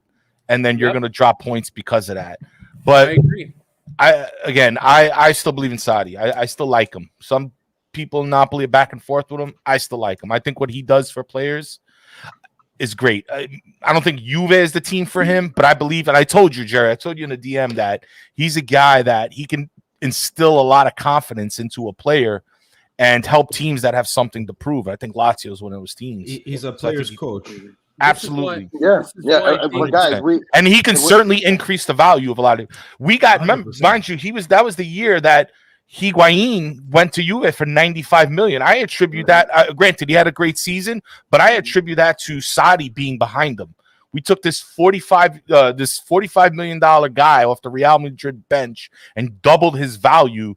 and then you're gonna drop points because of that. But I agree. I still believe in Sadi. I still like him. Some people in Napoli are back and forth with him. I still like him. I think what he does for players is great. I don't think Juve is the team for him, but I believe, and I told you, Jerry, I told you in the DM that he's a guy that he can instill a lot of confidence into a player and help teams that have something to prove. I think Lazio is one of those teams. He's a player's coach. Absolutely. But guys, and he can certainly increase the value of a lot of. We got, mind you, that was the year that Higuain went to Juve for 95 million. I attribute that. Granted, he had a great season, but I attribute that to Sarri being behind him. We took this $45 million guy off the Real Madrid bench and doubled his value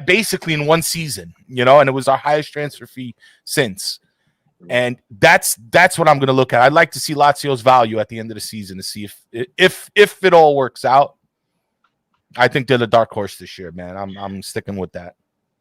basically in one season, and it was our highest transfer fee since. And that's what I'm going to look at. I'd like to see Lazio's value at the end of the season to see if it all works out. I think they're the dark horse this year, man. I'm sticking with that.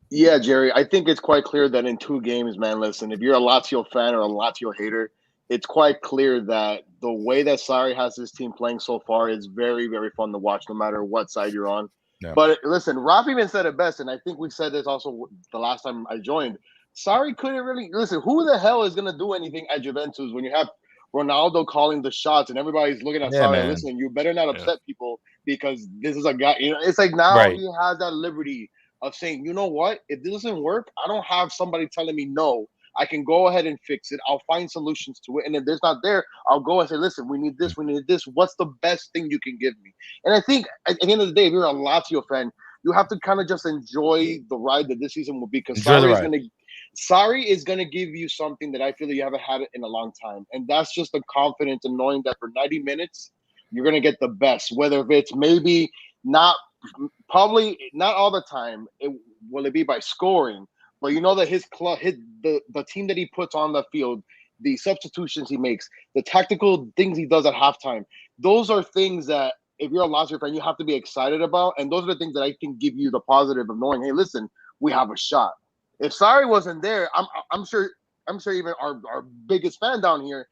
Yeah, Jerry, I think it's quite clear that in 2 games, man, listen, if you're a Lazio fan or a Lazio hater, it's quite clear that the way that Sarri has his team playing so far is very, very fun to watch, no matter what side you're on. Yeah. But listen, Rob even said it best, and I think we said this also the last time I joined. Sarri couldn't really listen. Who the hell is going to do anything at Juventus when you have Ronaldo calling the shots and everybody's looking at Sarri? Man. Listen, you better not upset people because this is a guy. It's like now he has that liberty of saying, you know what? If this doesn't work, I don't have somebody telling me no. I can go ahead and fix it. I'll find solutions to it. And if there's not there, I'll go and say, listen, we need this, we need this. What's the best thing you can give me? And I think at the end of the day, if you're a Lazio fan, you have to kind of just enjoy the ride that this season will be, because Sarri is going to give you something that I feel that you haven't had it in a long time. And that's just the confidence in knowing that for 90 minutes, you're going to get the best, whether if it's maybe probably not all the time. Will it be by scoring? But you know that his club, the team that he puts on the field, the substitutions he makes, the tactical things he does at halftime, those are things that if you're a Lazio fan, you have to be excited about. And those are the things that I can give you the positive of knowing, hey, listen, we have a shot. If Sarri wasn't there, I'm sure even our biggest fan down here,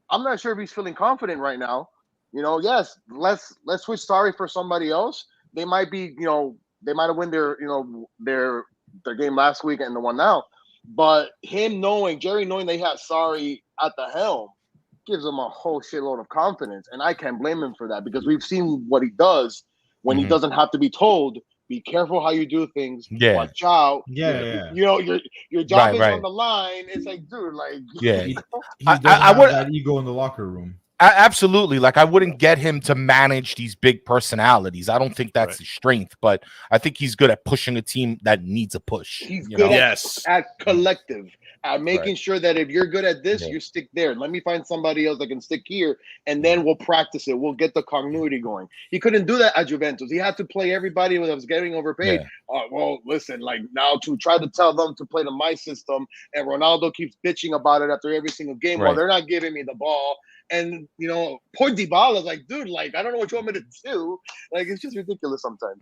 I'm not sure if he's feeling confident right now. Yes, let's switch Sarri for somebody else. They might be, they might have won their game last week and the one now. But Jerry knowing they had Sarri at the helm gives him a whole shitload of confidence. And I can't blame him for that, because we've seen what he does when he doesn't have to be told, be careful how you do things. Yeah. Watch out. Yeah. Your job is on the line. It's like, dude, like, he doesn't have that ego in the locker room. Absolutely. Like, I wouldn't get him to manage these big personalities. I don't think that's his strength, but I think he's good at pushing a team that needs a push. He's good at collective, at making sure that if you're good at this, you stick there. Let me find somebody else that can stick here, and then we'll practice it. We'll get the continuity going. He couldn't do that at Juventus. He had to play everybody that was getting overpaid. Well, listen, like, now to try to tell them to play to my system, and Ronaldo keeps bitching about it after every single game. Well, they're not giving me the ball. And, poor Dybala's like, dude, like, I don't know what you want me to do. Like, it's just ridiculous sometimes.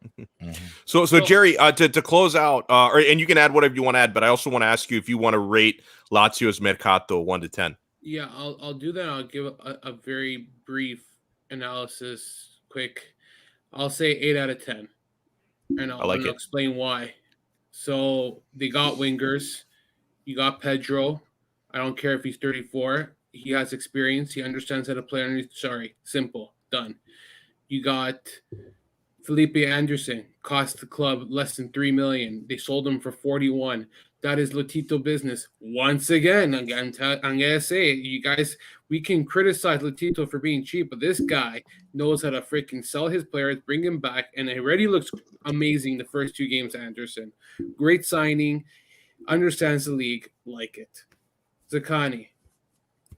So Jerry, to close out, and you can add whatever you want to add, but I also want to ask you if you want to rate Lazio's Mercato 1 to 10. Yeah, I'll do that. I'll give a very brief analysis, quick. I'll say 8 out of 10. And I'll explain why. So they got wingers. You got Pedro. I don't care if he's 34. He has experience. He understands how to play underneath. Sorry, simple, done. You got Felipe Anderson, cost the club less than $3 million. They sold him for 41. That is Lotito business. Once again, I'm gonna say, you guys, we can criticize Lotito for being cheap, but this guy knows how to freaking sell his players, bring him back, and it already looks amazing the first 2 games. Anderson, great signing, understands the league, like it. Zaccagni.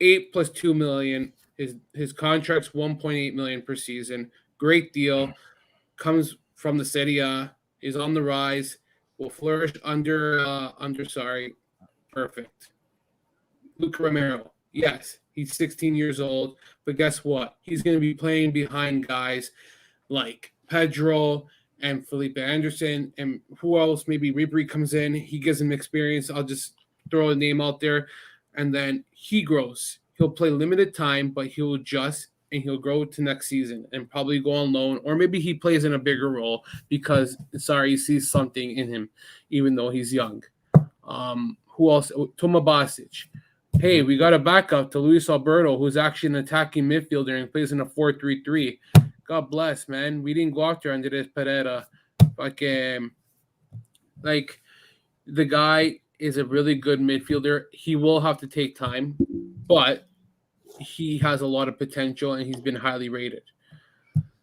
8 plus $2 million. His contract's $1.8 million per season. Great deal. Comes from the Serie A. Is on the rise. Will flourish under Sarri. Perfect. Luke Romero. Yes, he's 16 years old, but guess what? He's going to be playing behind guys like Pedro and Felipe Anderson, and who else? Maybe Ribery comes in. He gives him experience. I'll just throw a name out there. And then he grows. He'll play limited time, but he'll adjust and he'll grow to next season and probably go on loan. Or maybe he plays in a bigger role because Sarri sees something in him, even though he's young. Who else? Toma Basic. Hey, we got a backup to Luis Alberto, who's actually an attacking midfielder and plays in a 4-3-3. God bless, man. We didn't go after Andres Pereira. Like the guy is a really good midfielder. He will have to take time, but he has a lot of potential and he's been highly rated.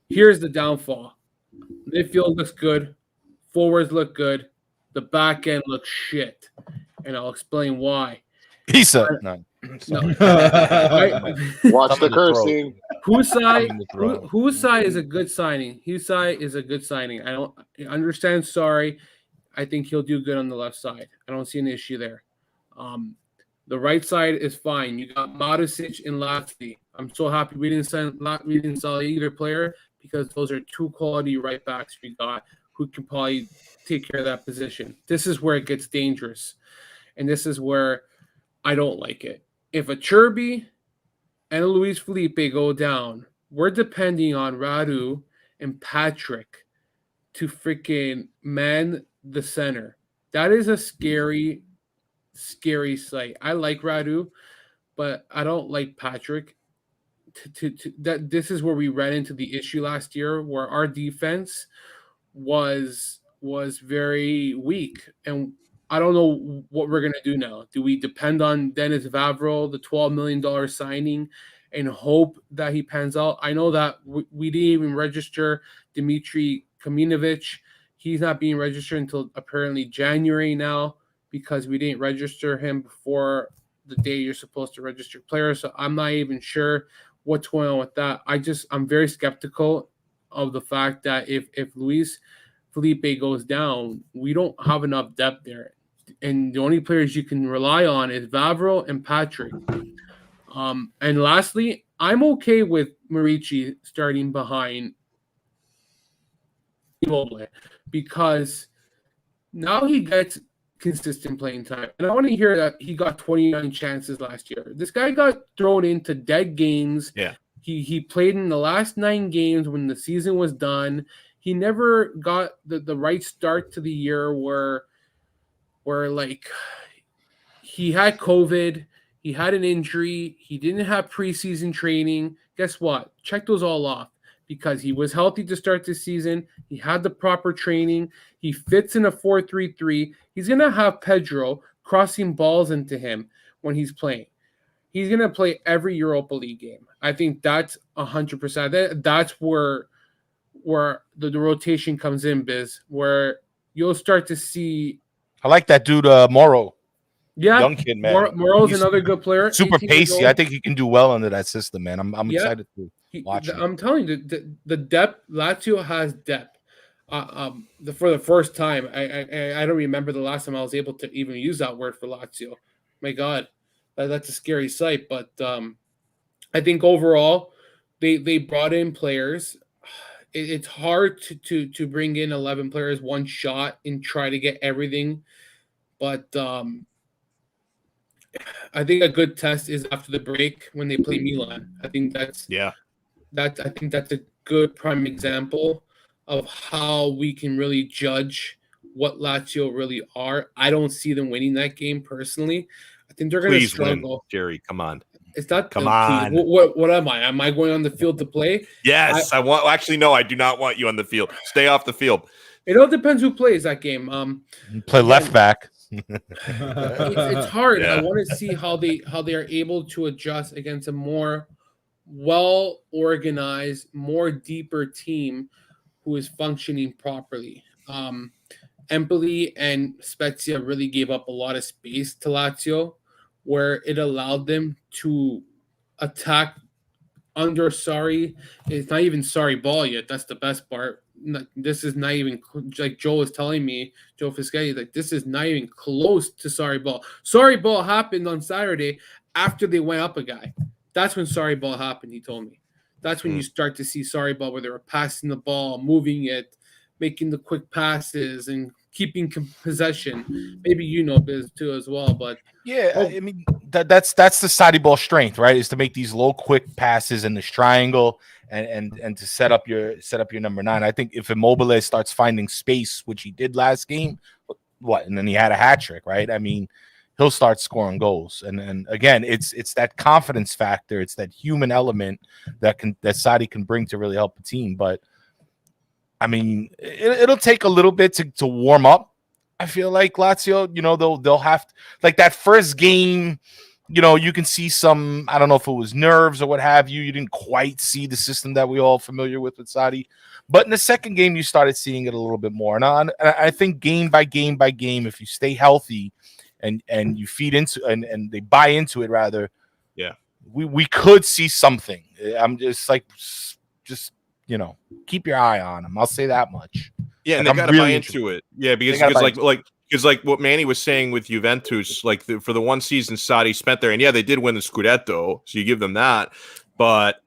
Here's the downfall. Midfield looks good. Forwards look good. The back end looks shit. And I'll explain why. He said, no. No. Watch the Something to throw. cursing. Husai is a good signing. Husai is a good signing. I understand. Sorry. I think he'll do good on the left side. I don't see an issue there. The right side is fine. You got Matisic and Latzi. I'm so happy we didn't sell either player because those are two quality right backs we got who can probably take care of that position. This is where it gets dangerous, and this is where I don't like it. If a Cherby and a Luis Felipe go down, we're depending on Radu and Patrick to freaking man the center. That is a scary sight. I like Radu, but I don't like Patrick. That this is where we ran into the issue last year, where our defense was very weak, and I don't know what we're gonna do now. Do we depend on Dennis Vavro, the $12 million signing, and hope that he pans out? I know that we didn't even register Dmitry Kaminovic. He's not being registered until apparently January now because we didn't register him before the day you're supposed to register players. So I'm not even sure what's going on with that. I'm very skeptical of the fact that if Luis Felipe goes down, we don't have enough depth there. And the only players you can rely on is Vavro and Patrick. And lastly, I'm okay with Marici starting behind Immobile because now he gets consistent playing time. And I want to hear that he got 29 chances last year. This guy got thrown into dead games. Yeah. He played in the last 9 games when the season was done. He never got the right start to the year where like he had COVID, he had an injury, he didn't have preseason training. Guess what? Check those all off because he was healthy to start the season. He had the proper training. He fits in a 4-3-3. He's going to have Pedro crossing balls into him when he's playing. He's going to play every Europa League game. I think that's 100%. That's where the rotation comes in, Biz, where you'll start to see. I like that dude, Moro. Yeah, young kid, man. Moro's another good player. Super pacey. I think he can do well under that system, man. I'm excited to watch him. I'm telling you, the depth. Lazio has depth. For the first time, I don't remember the last time I was able to even use that word for Lazio. My God, that's a scary sight. But I think overall, they brought in players. It's hard to bring in 11 players one shot and try to get everything, but I think a good test is after the break when they play Milan. I think that's a good prime example of how we can really judge what Lazio really are. I don't see them winning that game personally. I think they're going to struggle. Win, Jerry, come on. It's not. Come on. What am I? Am I going on the field to play? Yes, I want. Actually, no, I do not want you on the field. Stay off the field. It all depends who plays that game. Play left back. It's hard. Yeah. I want to see how they are able to adjust against a more well organized, more deeper team who is functioning properly. Empoli and Spezia really gave up a lot of space to Lazio, where it allowed them to attack under Sarri. It's not even Sarri ball yet. That's the best part. This is not even, like Joe was telling me, Joe Fischetti, like this is not even close to Sarri ball. Sarri ball happened on Saturday after they went up a guy. That's when Sarri ball happened, he told me. That's when you start to see Sarri ball where they were passing the ball, moving it, making the quick passes, and keeping possession. Maybe you know Biz too as well, but I mean that's the Sarri ball strength, right? Is to make these low, quick passes in this triangle and to set up your number 9. I think if Immobile starts finding space, which he did last game, and then he had a hat trick, right? I mean, he'll start scoring goals, and again, it's that confidence factor, it's that human element that Sarri can bring to really help the team, but. I mean, it'll take a little bit to warm up. I feel like Lazio, they'll have to, like that first game, you can see some, I don't know if it was nerves or what have you. You didn't quite see the system that we all familiar with Sarri. But in the second game, you started seeing it a little bit more. And I think game by game by game, if you stay healthy and you feed into and they buy into it, rather, yeah, we could see something. I'm just keep your eye on them. I'll say that much. Yeah, and they got to buy into it. Yeah, because like what Manny was saying with Juventus, like for the one season Sarri spent there, and yeah, they did win the Scudetto, so you give them that. But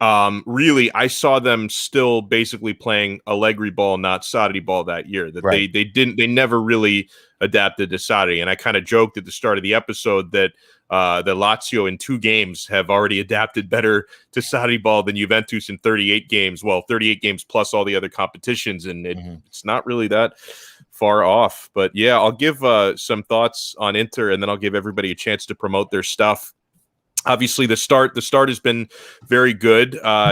really, I saw them still basically playing Allegri ball, not Sarri ball that year. That they never really adapted to Sarri. And I kind of joked at the start of the episode that the Lazio in 2 games have already adapted better to Sarri ball than Juventus in 38 games. Well, 38 games plus all the other competitions, and it's not really that far off. But yeah, I'll give some thoughts on Inter, and then I'll give everybody a chance to promote their stuff. Obviously, the start has been very good.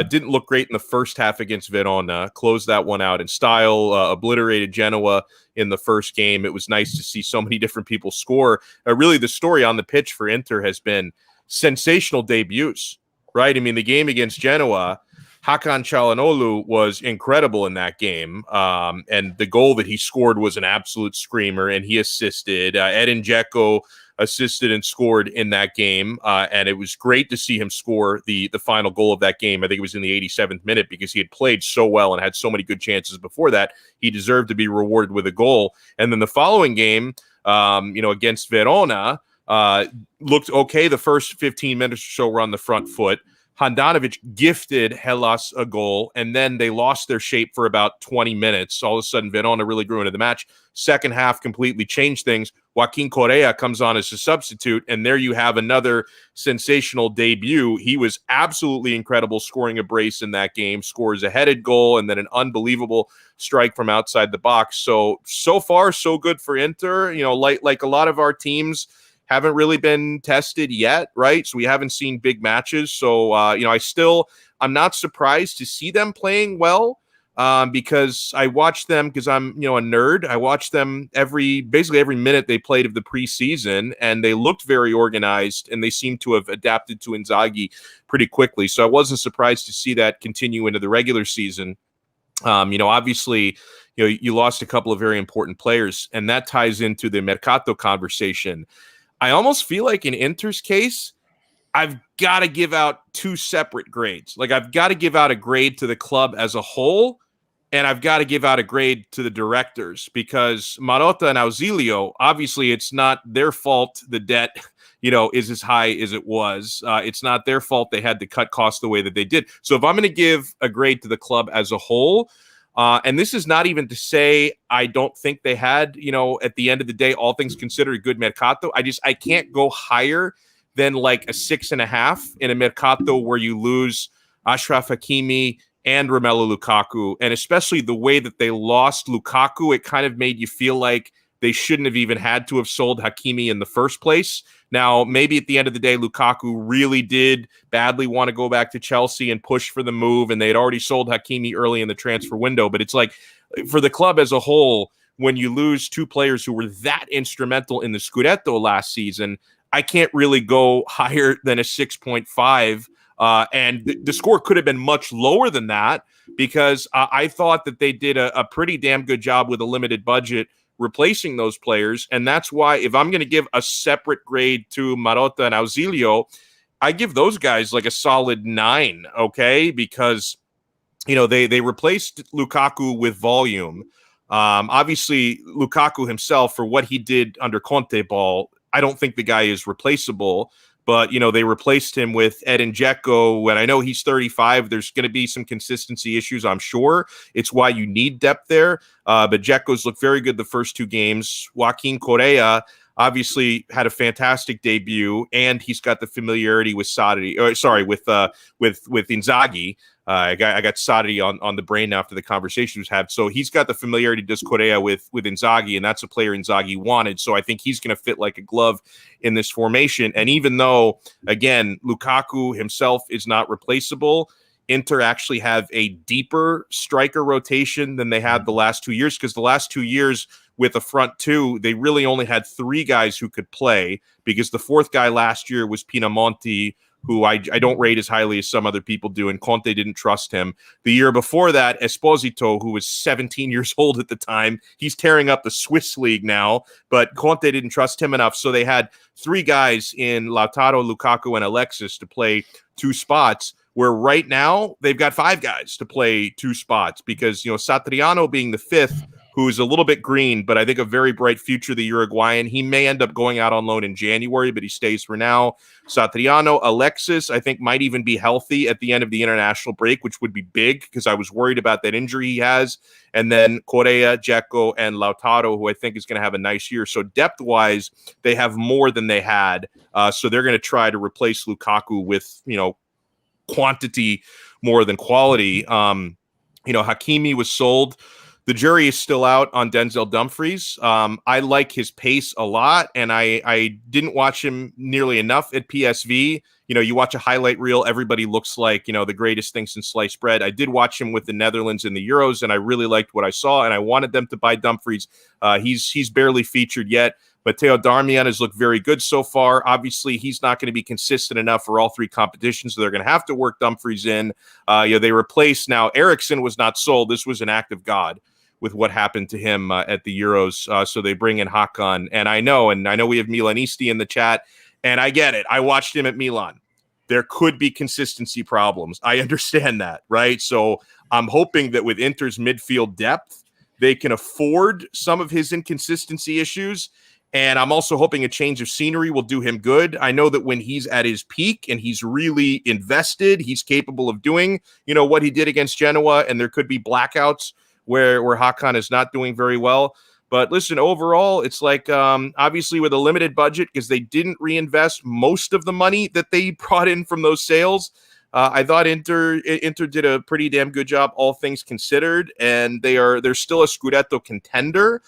Didn't look great in the first half against Verona. Closed that one out in style. Obliterated Genoa in the first game. It was nice to see so many different people score. Really, the story on the pitch for Inter has been sensational debuts, right? I mean, the game against Genoa, Hakan Çalhanoğlu was incredible in that game. And the goal that he scored was an absolute screamer, and he assisted. Edin Dzeko assisted and scored in that game, and it was great to see him score the final goal of that game. I think it was in the 87th minute, because he had played so well and had so many good chances before that. He deserved to be rewarded with a goal. And then the following game, against Verona, looked okay. The first 15 minutes or so were on the front foot. Handanovic gifted Hellas a goal, and then they lost their shape for about 20 minutes. All of a sudden, Verona really grew into the match. Second half completely changed things. Joaquin Correa comes on as a substitute, and there you have another sensational debut. He was absolutely incredible, scoring a brace in that game, scores a headed goal, and then an unbelievable strike from outside the box. So far, so good for Inter. Like a lot of our teams haven't really been tested yet, right? So we haven't seen big matches. So, I'm not surprised to see them playing well, because I watched them, because I'm, a nerd. I watched them basically every minute they played of the preseason, and they looked very organized, and they seemed to have adapted to Inzaghi pretty quickly. So I wasn't surprised to see that continue into the regular season. Obviously, you lost a couple of very important players, and that ties into the Mercato conversation. I almost feel like in Inter's case, I've got to give out 2 separate grades. Like, I've got to give out a grade to the club as a whole, and I've got to give out a grade to the directors, because Marotta and Ausilio, obviously it's not their fault the debt, is as high as it was. It's not their fault they had to cut costs the way that they did. So if I'm going to give a grade to the club as a whole, and this is not even to say I don't think they had, at the end of the day, all things considered, a good Mercato. I can't go higher than like a 6.5 in a Mercato where you lose Achraf Hakimi and Romelu Lukaku. And especially the way that they lost Lukaku, it kind of made you feel like they shouldn't have even had to have sold Hakimi in the first place. Now, maybe at the end of the day, Lukaku really did badly want to go back to Chelsea and push for the move, and they had already sold Hakimi early in the transfer window. But it's like, for the club as a whole, when you lose 2 players who were that instrumental in the Scudetto last season, I can't really go higher than a 6.5. And the score could have been much lower than that, because I thought that they did a pretty damn good job with a limited budget replacing those players. And that's why, if I'm going to give a separate grade to Marotta and Ausilio, I give those guys like a solid 9, okay? Because, they replaced Lukaku with volume. Obviously, Lukaku himself, for what he did under Conte ball, I don't think the guy is replaceable. But, they replaced him with Edin Dzeko, and I know he's 35. There's going to be some consistency issues, I'm sure. It's why you need depth there. But Dzeko's looked very good the first 2 games. Joaquin Correa obviously had a fantastic debut, and he's got the familiarity with with Inzaghi. I got Sarri on the brain after the conversation was had. So he's got the familiarity, does Correa, with Inzaghi, and that's a player Inzaghi wanted. So I think he's going to fit like a glove in this formation. And even though, again, Lukaku himself is not replaceable, Inter actually have a deeper striker rotation than they had the last 2 years, because the last 2 years with a front two, they really only had 3 guys who could play, because the 4th guy last year was Pinamonti, who I don't rate as highly as some other people do, and Conte didn't trust him. The year before that, Esposito, who was 17 years old at the time, he's tearing up the Swiss league now, but Conte didn't trust him enough, so they had 3 guys in Lautaro, Lukaku, and Alexis to play 2 spots, where right now they've got 5 guys to play 2 spots, because, Satriano being the 5th, who's a little bit green, but I think a very bright future, the Uruguayan. He may end up going out on loan in January, but he stays for now. Satriano, Alexis, I think might even be healthy at the end of the international break, which would be big, because I was worried about that injury he has. And then Correa, Dzeko, and Lautaro, who I think is going to have a nice year. So depth-wise, they have more than they had. So they're going to try to replace Lukaku with, quantity more than quality. Hakimi was sold. The jury is still out on Denzel Dumfries. I like his pace a lot, and I didn't watch him nearly enough at PSV. You watch a highlight reel, everybody looks like, the greatest thing since sliced bread. I did watch him with the Netherlands in the Euros, and I really liked what I saw, and I wanted them to buy Dumfries. He's barely featured yet. Matteo Darmian has looked very good so far. Obviously, he's not going to be consistent enough for all 3 competitions, so they're going to have to work Dumfries in. They replaced, now Eriksson was not sold. This was an act of God with what happened to him at the Euros. So they bring in Hakan. And I know we have Milanisti in the chat, and I get it. I watched him at Milan. There could be consistency problems. I understand that, right? So I'm hoping that with Inter's midfield depth, they can afford some of his inconsistency issues. And I'm also hoping a change of scenery will do him good. I know that when he's at his peak and he's really invested, he's capable of doing, what he did against Genoa, and there could be blackouts where Hakan is not doing very well. But listen, overall, it's like, obviously with a limited budget, because they didn't reinvest most of the money that they brought in from those sales. I thought Inter did a pretty damn good job, all things considered, and they're still a Scudetto contender.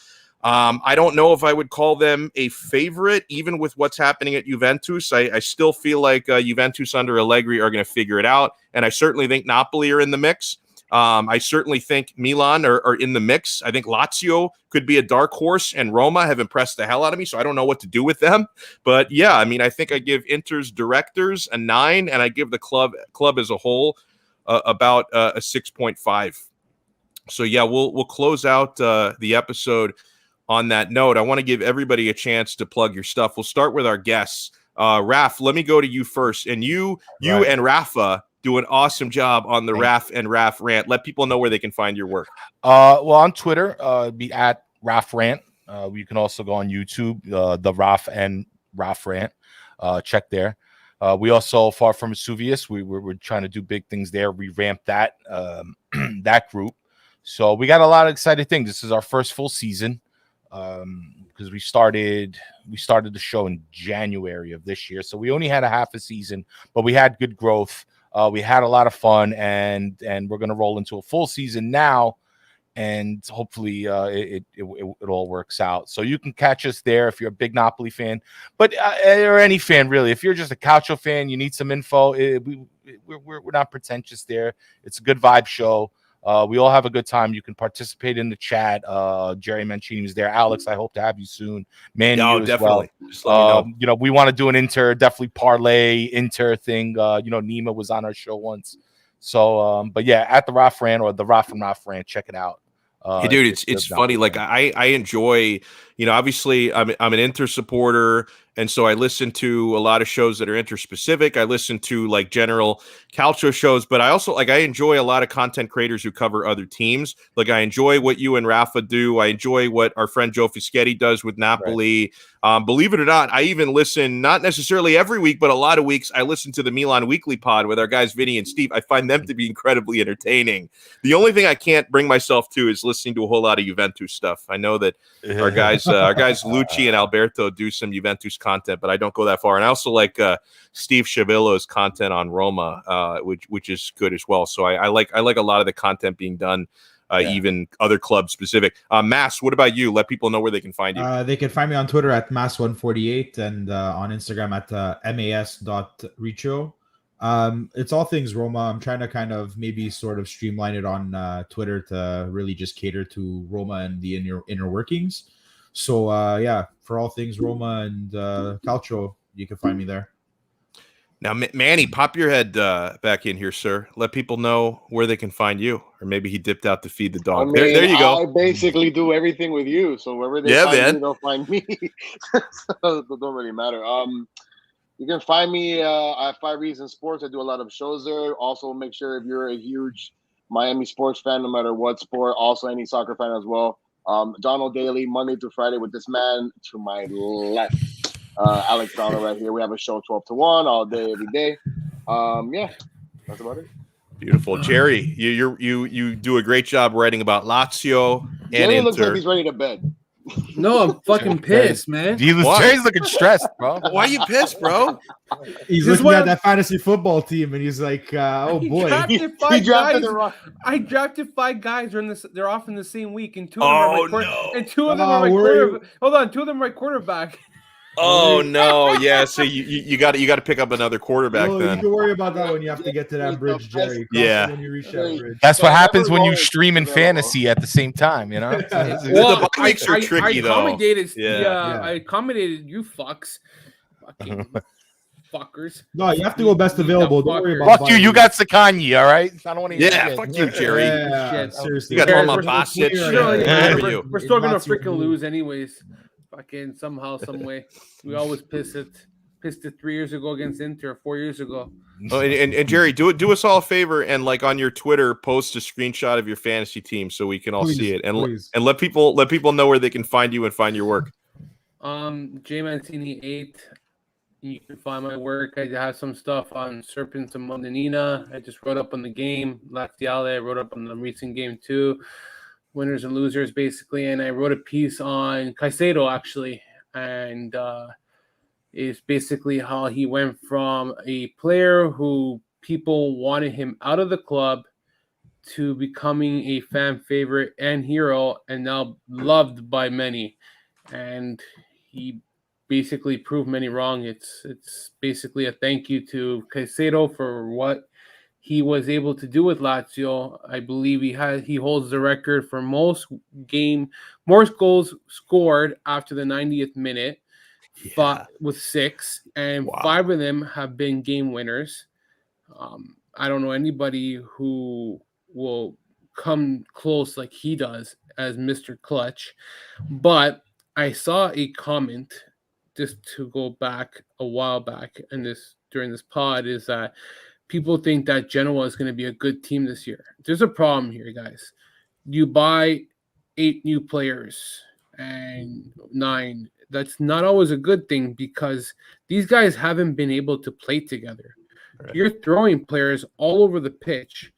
I don't know if I would call them a favorite, even with what's happening at Juventus. I still feel like Juventus under Allegri are going to figure it out, and I certainly think Napoli are in the mix. I certainly think Milan are in the mix. I think Lazio could be a dark horse, and Roma have impressed the hell out of me, so I don't know what to do with them. But yeah, I think I give Inter's directors a 9, and I give the club as a whole about a 6.5. So yeah, we'll close out the episode on that note. I want to give everybody a chance to plug your stuff. We'll start with our guests. Raf, let me go to you first. And you and Rafa do an awesome job on the Raf and Raf Rant. Let people know where they can find your work. Well, on Twitter, be at Raf Rant. You can also go on YouTube, the Raf and Raf Rant. Check there. We also, Far From Vesuvius, we're trying to do big things there. We ramped that that group. So we got a lot of exciting things. This is our first full season. Because we started the show in January of this year, so we only had a half a season, but we had good growth. We had a lot of fun, and we're going to roll into a full season now, and hopefully it all works out. So you can catch us there if you're a big Napoli fan, but or any fan really. If you're just a Calcio fan, you need some info. We're not pretentious there. It's a good vibe show. We all have a good time. You can participate in the chat. Jerry Mancini is there. Alex, I hope to have you soon. Man, you definitely. Well. Just let me know. We want to do an definitely parlay thing. Nima was on our show once. So, but yeah, at the Raf Rant or the Raf and Raf Rant, check it out. Hey, dude, it's funny. Like I enjoy, obviously I'm an Inter supporter. And so I listen to a lot of shows that are Inter-specific. I listen to like general Calcio shows, but I also I enjoy a lot of content creators who cover other teams. Like I enjoy what you and Rafa do. I enjoy what our friend Joe Fischetti does with Napoli. Right. Believe it or not, I even listen, not necessarily every week, but a lot of weeks, I listen to the Milan Weekly Pod with our guys Vinny and Steve. I find them to be incredibly entertaining. The only thing I can't bring myself to is listening to a whole lot of Juventus stuff. I know that our guys Lucci and Alberto do some Juventus content, but I don't go that far. And I also like Steve Chavillo's content on Roma, which is good as well. So I like a lot of the content being done, even other club specific. Mass, what about you? Let people know where they can find you. They can find me on Twitter at Mass148 and on Instagram at mas.richo. It's all things Roma. I'm trying to kind of maybe sort of streamline it on Twitter to really just cater to Roma and the inner workings. So yeah, for all things Roma and Calcio, you can find me there. Now, Manny, pop your head back in here, sir. Let people know where they can find you, or maybe he dipped out to feed the I dog. mean, There you go. I basically do everything with you, so wherever they Yeah, find man. you, they'll find me. So it don't really matter. You can find me at 5 Reasons Sports. I do a lot of shows there. Also, make sure if you're a huge Miami sports fan, no matter what sport, also any soccer fan as well. Donald Daily, Monday to Friday with this man to my left. Alex Donald right here. We have a show 12 to 1 all day, every day. Yeah, that's about it. Beautiful, Jerry. You do a great job writing about Lazio and Jerry looks like Inter. he's ready to bed. No, I'm fucking pissed, man. Why? Jerry's looking stressed, bro. Why are you pissed, bro? He's This looking one- at that fantasy football team, and he's like, "Oh boy." Drafted He drafted the wrong. I drafted 5 guys. They're off in the same week, and 2 of them are Oh, my no. and 2 of them Oh, are my where are quarterback. Hold on, 2 of them are my quarterback. Oh no, yeah. So you got to pick up another quarterback Oh, you then. can worry about that when you have to get to that bridge, Jerry. Cross Yeah. it when you reach that bridge. That's what So happens when you everyone- stream in fantasy at the same time, you know? The bye weeks are tricky, I though. accommodated, Yeah. I accommodated you fucks, fucking fuckers. No, you have to go best available. Don't worry Fucker. about Fuck you, you got Sakanyi, all right? I don't want to hear Yeah, shit. fuck you, Jerry. Yeah, Shit. seriously. You got Yeah, Norma we're- Basic. we're- Shit. Sure, Good yeah, for you. we're still gonna Lazio freaking move. lose anyways. Fucking somehow, some way. We always pissed it 3 years ago against Inter, 4 years ago. Oh, and Jerry, do us all a favor and like on your Twitter, post a screenshot of your fantasy team so we can all Please, see it and please. and let people know where they can find you and find your work. J Mancini 8. You can find my work. I have some stuff on Serpents and Mondanina. I just wrote up on the game. Laziale, I wrote up on the recent game too. Winners and losers, basically. And I wrote a piece on Caicedo, actually. And it's basically how he went from a player who people wanted him out of the club to becoming a fan favorite and hero and now loved by many. And he basically proved many wrong. It's basically a thank you to Caicedo for what he was able to do with Lazio. I believe he holds the record for most goals scored after the 90th minute, with 6, and Wow. 5 of them have been game winners. I don't know anybody who will come close like he does as Mr. Clutch, but I saw a comment just to go back a while back during this pod is that people think that Genoa is going to be a good team this year. There's a problem here, guys. You buy 8 new players and 9. That's not always a good thing because these guys haven't been able to play together. Right. You're throwing players all over the pitch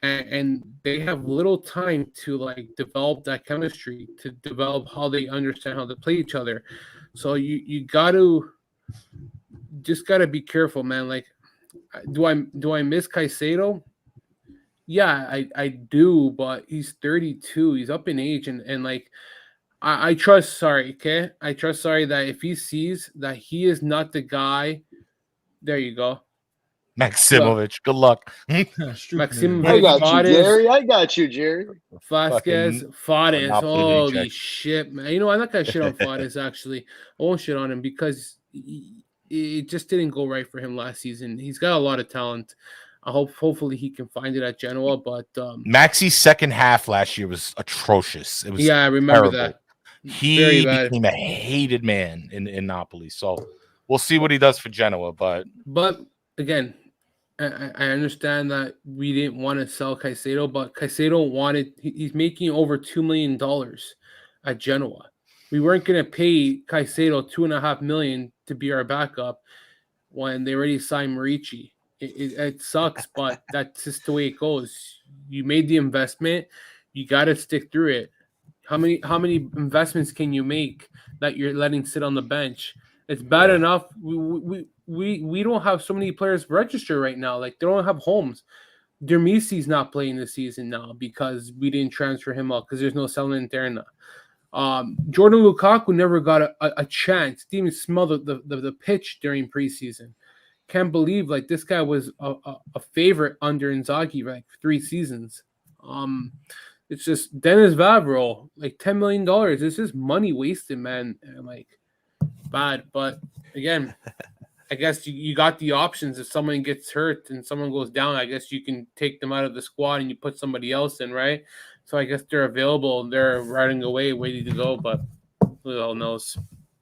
and they have little time to like develop that chemistry, to develop how they understand how to play each other. So you gotta be careful, man. Like, do I miss Caicedo? Yeah, I do, but he's 32. He's up in age, and like I trust Sarri, okay? I trust Sarri that if he sees that he is not the guy, there you go. Maximovic, good luck. Maxim I got Fades. you, Jerry. I got you, Jerry. Vasquez, Fades. Monopoly Holy check. shit, man. You know, I'm not going to shit on Fades, actually. I won't shit on him because it just didn't go right for him last season. He's got a lot of talent. Hopefully he can find it at Genoa, but Maxi's second half last year was atrocious. It was yeah, I remember terrible. that. He Very bad. became a hated man in Napoli. So we'll see what he does for Genoa. But again, I understand that we didn't want to sell Caicedo, but Caicedo he's making over $2 million at Genoa. We weren't going to pay Caicedo $2.5 million to be our backup when they already signed Marici. It sucks, but that's just the way it goes. You made the investment, you got to stick through it. How many investments can you make that you're letting sit on the bench? It's bad enough. We don't have so many players registered right now. Like, they don't have homes. Dermisi's not playing this season now because we didn't transfer him out because there's no Salernitana. Jordan Lukaku never got a chance. Didn't even smell the pitch during preseason. Can't believe like this guy was a favorite under Inzaghi like 3 seasons. It's just Dennis Vavro, like $10 million. This is money wasted, man. And I'm like, bad. But again, I guess you got the options. If someone gets hurt and someone goes down, I guess you can take them out of the squad and you put somebody else in, right? So I guess they're available and they're riding away, waiting to go. But who the hell knows?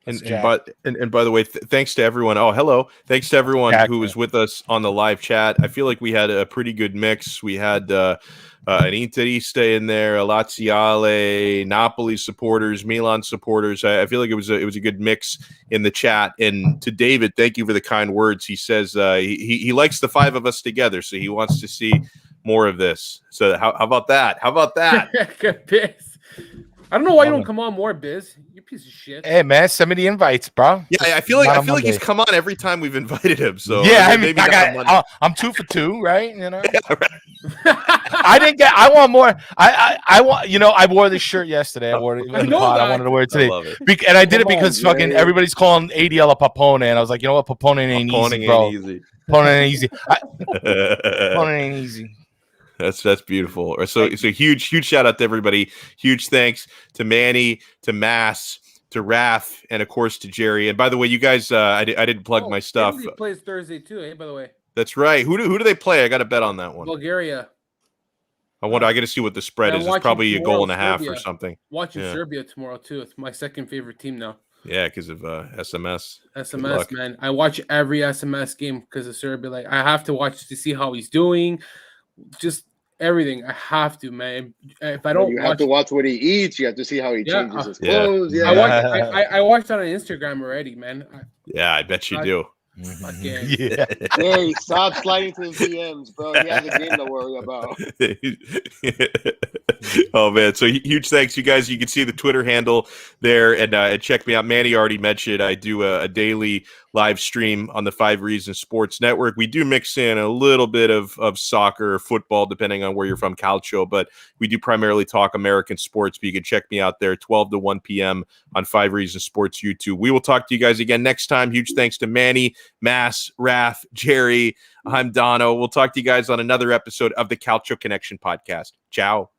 And by the way, thanks to everyone. Oh, hello. Thanks to everyone who was with us on the live chat. I feel like we had a pretty good mix. We had an Interista in there, a Laziale, Napoli supporters, Milan supporters. I feel like it was a good mix in the chat. And to David, thank you for the kind words. He says he likes the five of us together, so he wants to see more of this. So how about that? How about that? I don't know why you don't come on more, Biz. You piece of shit. Hey man, send me the invites, bro. Yeah, I feel like he's come on every time we've invited him. So yeah, I mean, I'm 2 for 2, right? You know, I want more. I want. You know, I wore this shirt yesterday. I wore it. I wanted to wear it today, and I did it because fucking everybody's calling ADL a Papone, and I was like, you know what, Papone ain't easy, bro. Papone ain't easy. Papone ain't easy. That's beautiful. So huge shout out to everybody. Huge thanks to Manny, to Mass, to Raph, and of course to Jerry. And by the way, you guys, I didn't plug my stuff. Italy plays Thursday too, by the way. That's right. Who do they play? I got to bet on that one. Bulgaria. I got to see what the spread is. It's probably a goal and a half or something. Watching Serbia tomorrow too. It's my second favorite team now. Yeah, because of SMS. SMS, man. I watch every SMS game because of Serbia. Like I have to watch to see how he's doing. Just everything. I have to, man. If I don't, you have to watch what he eats. You have to see how he changes his clothes. Yeah, I watched on Instagram already, man. I bet you do. Hey, stop sliding to his DMs, bro. He has a game to worry about. Oh man, so huge thanks, you guys. You can see the Twitter handle there, and check me out. Manny already mentioned I do a daily live stream on the 5 Reasons Sports Network. We do mix in a little bit of soccer or football, depending on where you're from, Calcio, but we do primarily talk American sports. But you can check me out there 12 to 1 p.m. on 5 Reasons Sports YouTube. We will talk to you guys again next time. Huge thanks to Manny, Mass, Raph, Jerry. I'm Donno. We'll talk to you guys on another episode of the Calcio Connection podcast. Ciao.